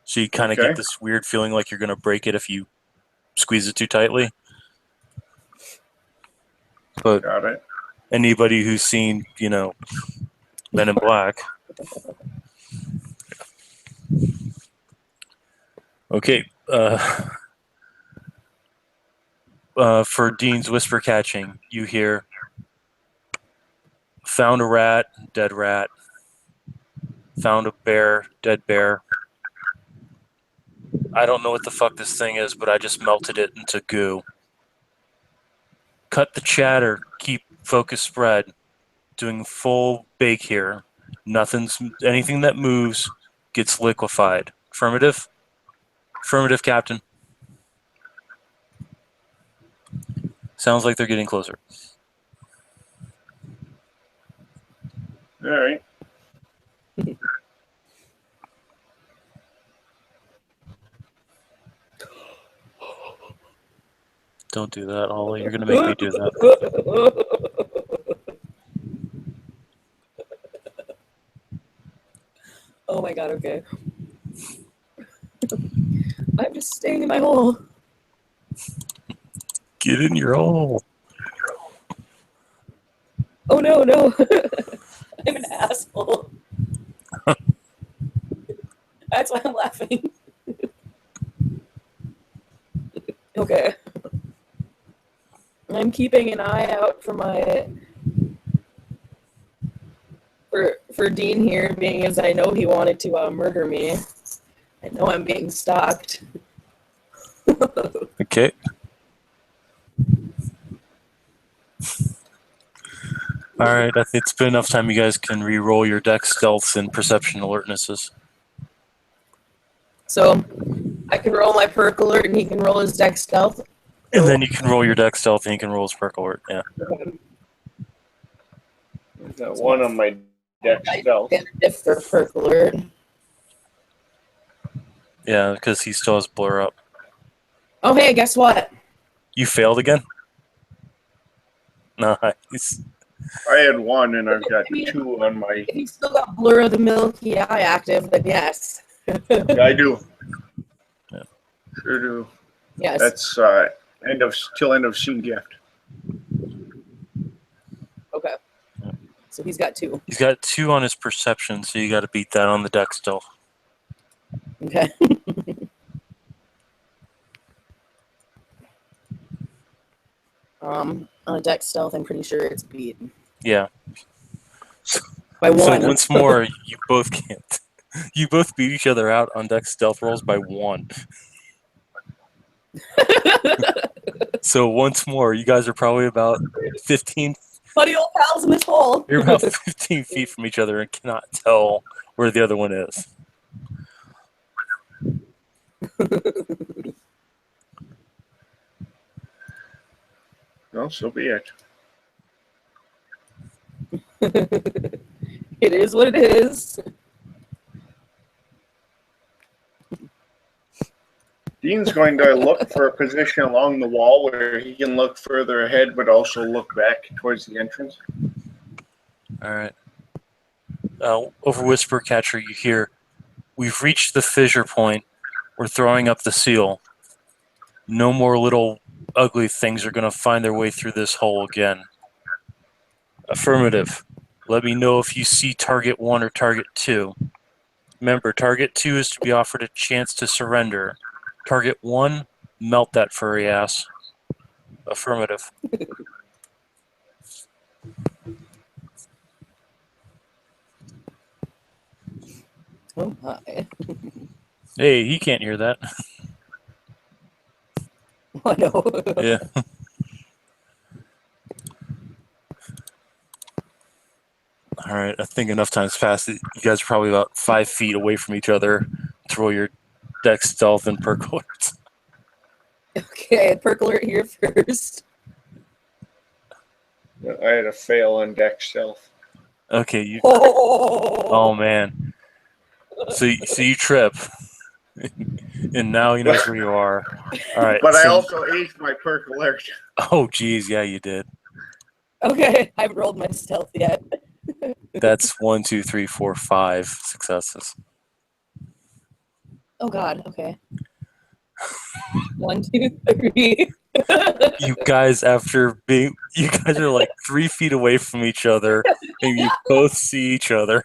So you kind of get this weird feeling like you're going to break it if you squeeze it too tightly. But Got it. Anybody who's seen, Men in Black. Okay. For Dean's whisper catching, you hear, found a rat, dead rat. Found a bear, dead bear. I don't know what the fuck this thing is, but I just melted it into goo. Cut the chatter, keep focus spread. Doing full bake here. Anything that moves gets liquefied. Affirmative? Affirmative, Captain. Sounds like they're getting closer. All right. Don't do that, Ollie. You're gonna make me do that. Oh my god, okay. I'm just staying in my hole. Get in your hole. Oh no, no. I'm an asshole. That's why I'm laughing. Okay. I'm keeping an eye out for my for Dean here, being as I know he wanted to murder me. I know I'm being stalked. Okay. All right. It's been enough time. You guys can re-roll your dex stealths and perception alertnesses. So I can roll my perk alert and he can roll his dex stealth. And then you can roll your dex stealth and you can roll his perk alert. Yeah. Got one on my deck stealth. If for perk alert. Yeah, because he still has blur up. Oh hey, guess what? You failed again? Nice. I had one, and I've got two on my. If you still got Blur of the Milky Eye active, then yes. Yeah, I do. Yeah. Sure do. Yes. That's till end of scene gift. Okay. So he's got two. He's got 2 on his perception, so you got to beat that on the dex stealth. Okay. On a dex stealth, I'm pretty sure it's beat Yeah. by one. So once more, you both can't. You both beat each other out on dex stealth rolls by 1. So once more, you guys are probably about 15. Buddy old pals in this hole. You're about 15 feet from each other and cannot tell where the other one is. Well, so be it. It is what it is. Dean's going to look for a position along the wall where he can look further ahead, but also look back towards the entrance. All right. Over Whisper Catcher, you hear, "We've reached the fissure point. We're throwing up the seal. No more little ugly things are going to find their way through this hole again." Affirmative. Let me know if you see target 1 or target 2. Remember, target 2 is to be offered a chance to surrender. Target 1, melt that furry ass. Affirmative. Oh my. Hey, he can't hear that. I know. Yeah. All right, I think enough time's passed. You guys are probably about 5 feet away from each other to roll your dex stealth and perk alerts. Okay, perk alert here first. I had a fail on deck stealth. Okay, you. Oh, Oh man. So you trip, and now he knows where you are. All right. But I so- also aced my perk alert. Oh geez, yeah, you did. Okay, I haven't rolled my stealth yet. That's 1, 2, 3, 4, 5 successes. Oh god, okay. 1, 2, 3. You guys, you guys are like 3 feet away from each other, and you both see each other.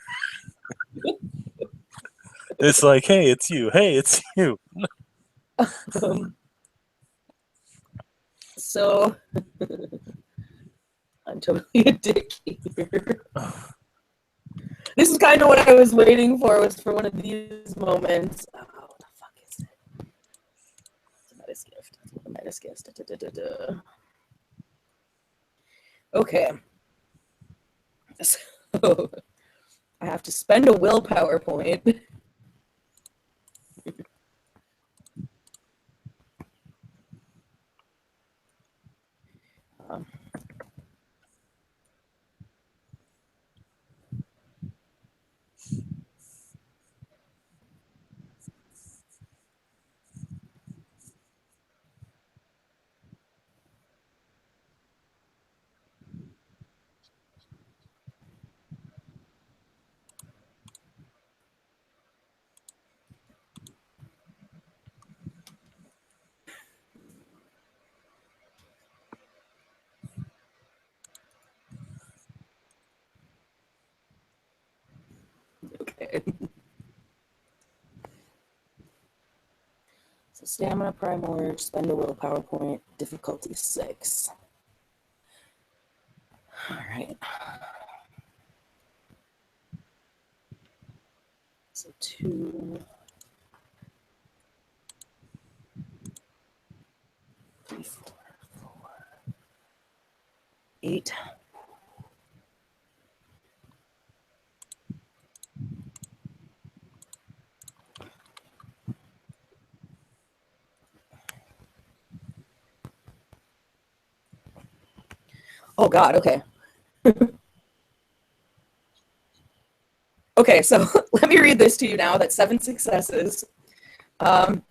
It's like, hey, it's you. Hey, it's you. So I'm totally a dick here. This is kind of what I was waiting for, was for one of these moments. Oh, what the fuck is it? It's a Metis gift. It's a Metis gift. Da, da, da, da. Okay. So I have to spend a willpower point. Um, Okay. So stamina, primal urge, spend a willpower point, difficulty 6. All right. So 2, 3, 4, 8. Oh God. Okay. Okay. So let me read this to you now. That's 7 successes. Hamids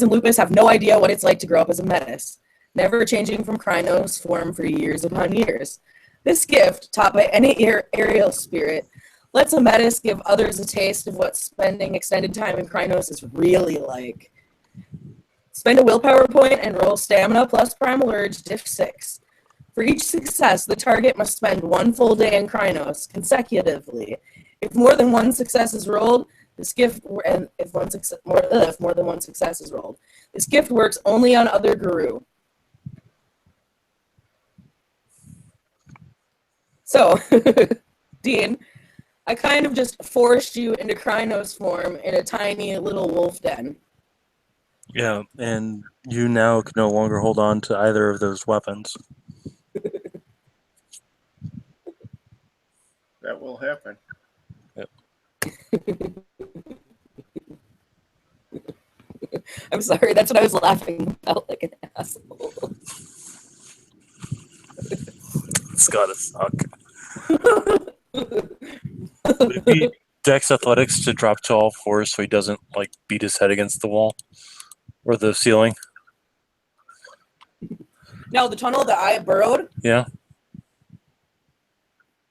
and Lupus have no idea what it's like to grow up as a menace, never changing from Krynos form for years upon years. This gift, taught by any aerial spirit, lets a menace give others a taste of what spending extended time in Krynos is really like. Spend a willpower point and roll stamina plus primal urge diff 6. For each success, the target must spend 1 full day in Krynos consecutively. If more than one success is rolled, this gift, and if more than one success is rolled, this gift works only on other Guru. So, Dean, I kind of just forced you into Krynos form in a tiny little wolf den. Yeah, and you now can no longer hold on to either of those weapons. That will happen. I'm sorry, that's what I was laughing about like an asshole. It's gotta suck. Maybe Dex Athletics to drop to all fours so he doesn't like beat his head against the wall or the ceiling. No, the tunnel that I burrowed. Yeah.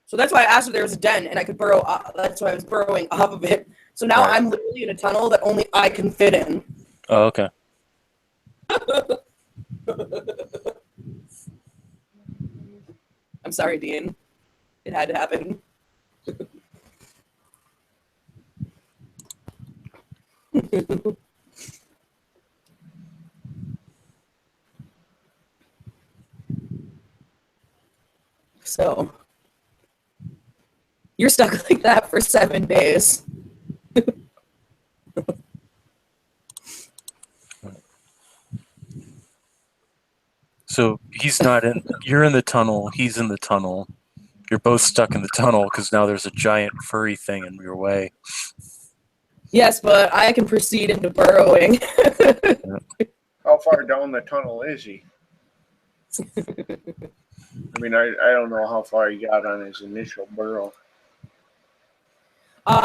So that's why I asked if there was a den and I could burrow. That's why I was burrowing off of it. So now Right. I'm literally in a tunnel that only I can fit in. Oh, okay. I'm sorry, Dean. It had to happen. So you're stuck like that for 7 days. So he's not in. You're in the tunnel. He's in the tunnel. You're both stuck in the tunnel because now there's a giant furry thing in your way. Yes, but I can proceed into burrowing. How far down the tunnel is he? I mean, I don't know how far he got on his initial burrow.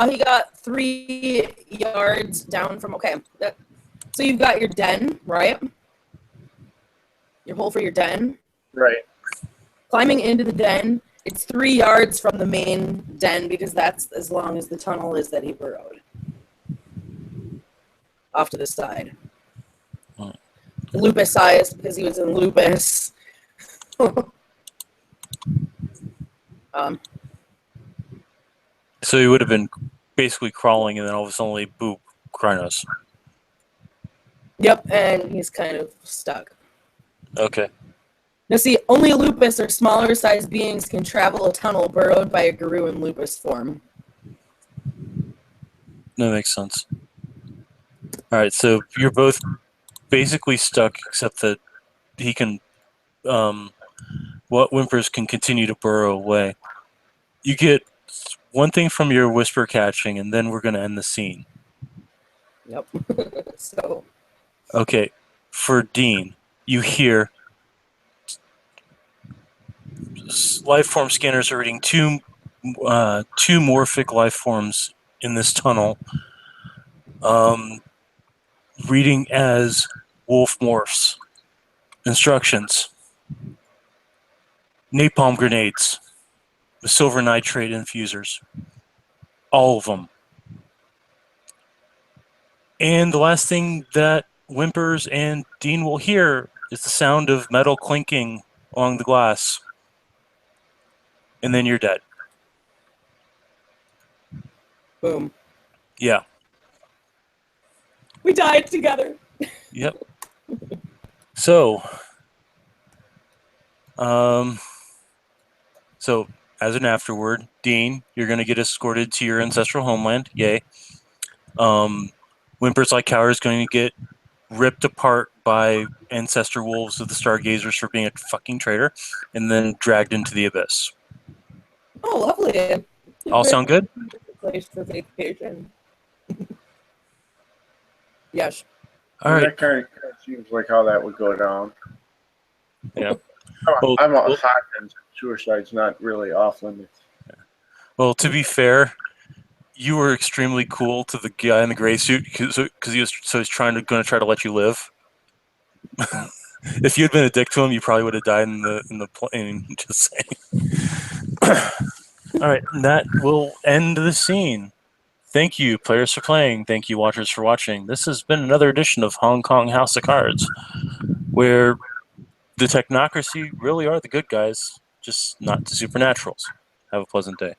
He got 3 yards down from. Okay, so you've got your den, right? Your hole for your den. Right. Climbing into the den, it's 3 yards from the main den because that's as long as the tunnel is that he burrowed. Off to the side. Lupus size because he was in Lupus. So he would have been basically crawling, and then all of a sudden, boop, Krynos. Yep, and he's kind of stuck. Okay. Now see, only Lupus or smaller sized beings can travel a tunnel burrowed by a Guru in Lupus form. That makes sense. All right, so you're both basically stuck, except that he can, what Whimpers can continue to burrow away. You get one thing from your whisper catching, and then we're going to end the scene. Yep. So. Okay, for Dean, you hear life form scanners are reading two morphic life forms in this tunnel, reading as wolf morphs. Instructions: napalm grenades, the silver nitrate infusers, all of them. And the last thing that Whimpers and Dean will hear is the sound of metal clinking along the glass. And then you're dead. Boom. Yeah. We died together. Yep. So, so as an afterword, Dean, you're going to get escorted to your ancestral homeland. Yay. Whimpers Like Cower is going to get ripped apart by ancestor wolves of the Stargazers for being a fucking traitor, and then dragged into the abyss. Oh, lovely. All sound good? Place for vacation. Yes. All right. That kind of seems like how that would go down. Yeah. Well, I'm a hot and suicide's not really off limits. well, to be fair, you were extremely cool to the guy in the gray suit because he's going to try to let you live. If you had been a dick to him, you probably would have died in the plane. Just saying. All right, and that will end the scene. Thank you, players, for playing. Thank you, watchers, for watching. This has been another edition of Hong Kong House of Cards, where the technocracy really are the good guys, just not the supernaturals. Have a pleasant day.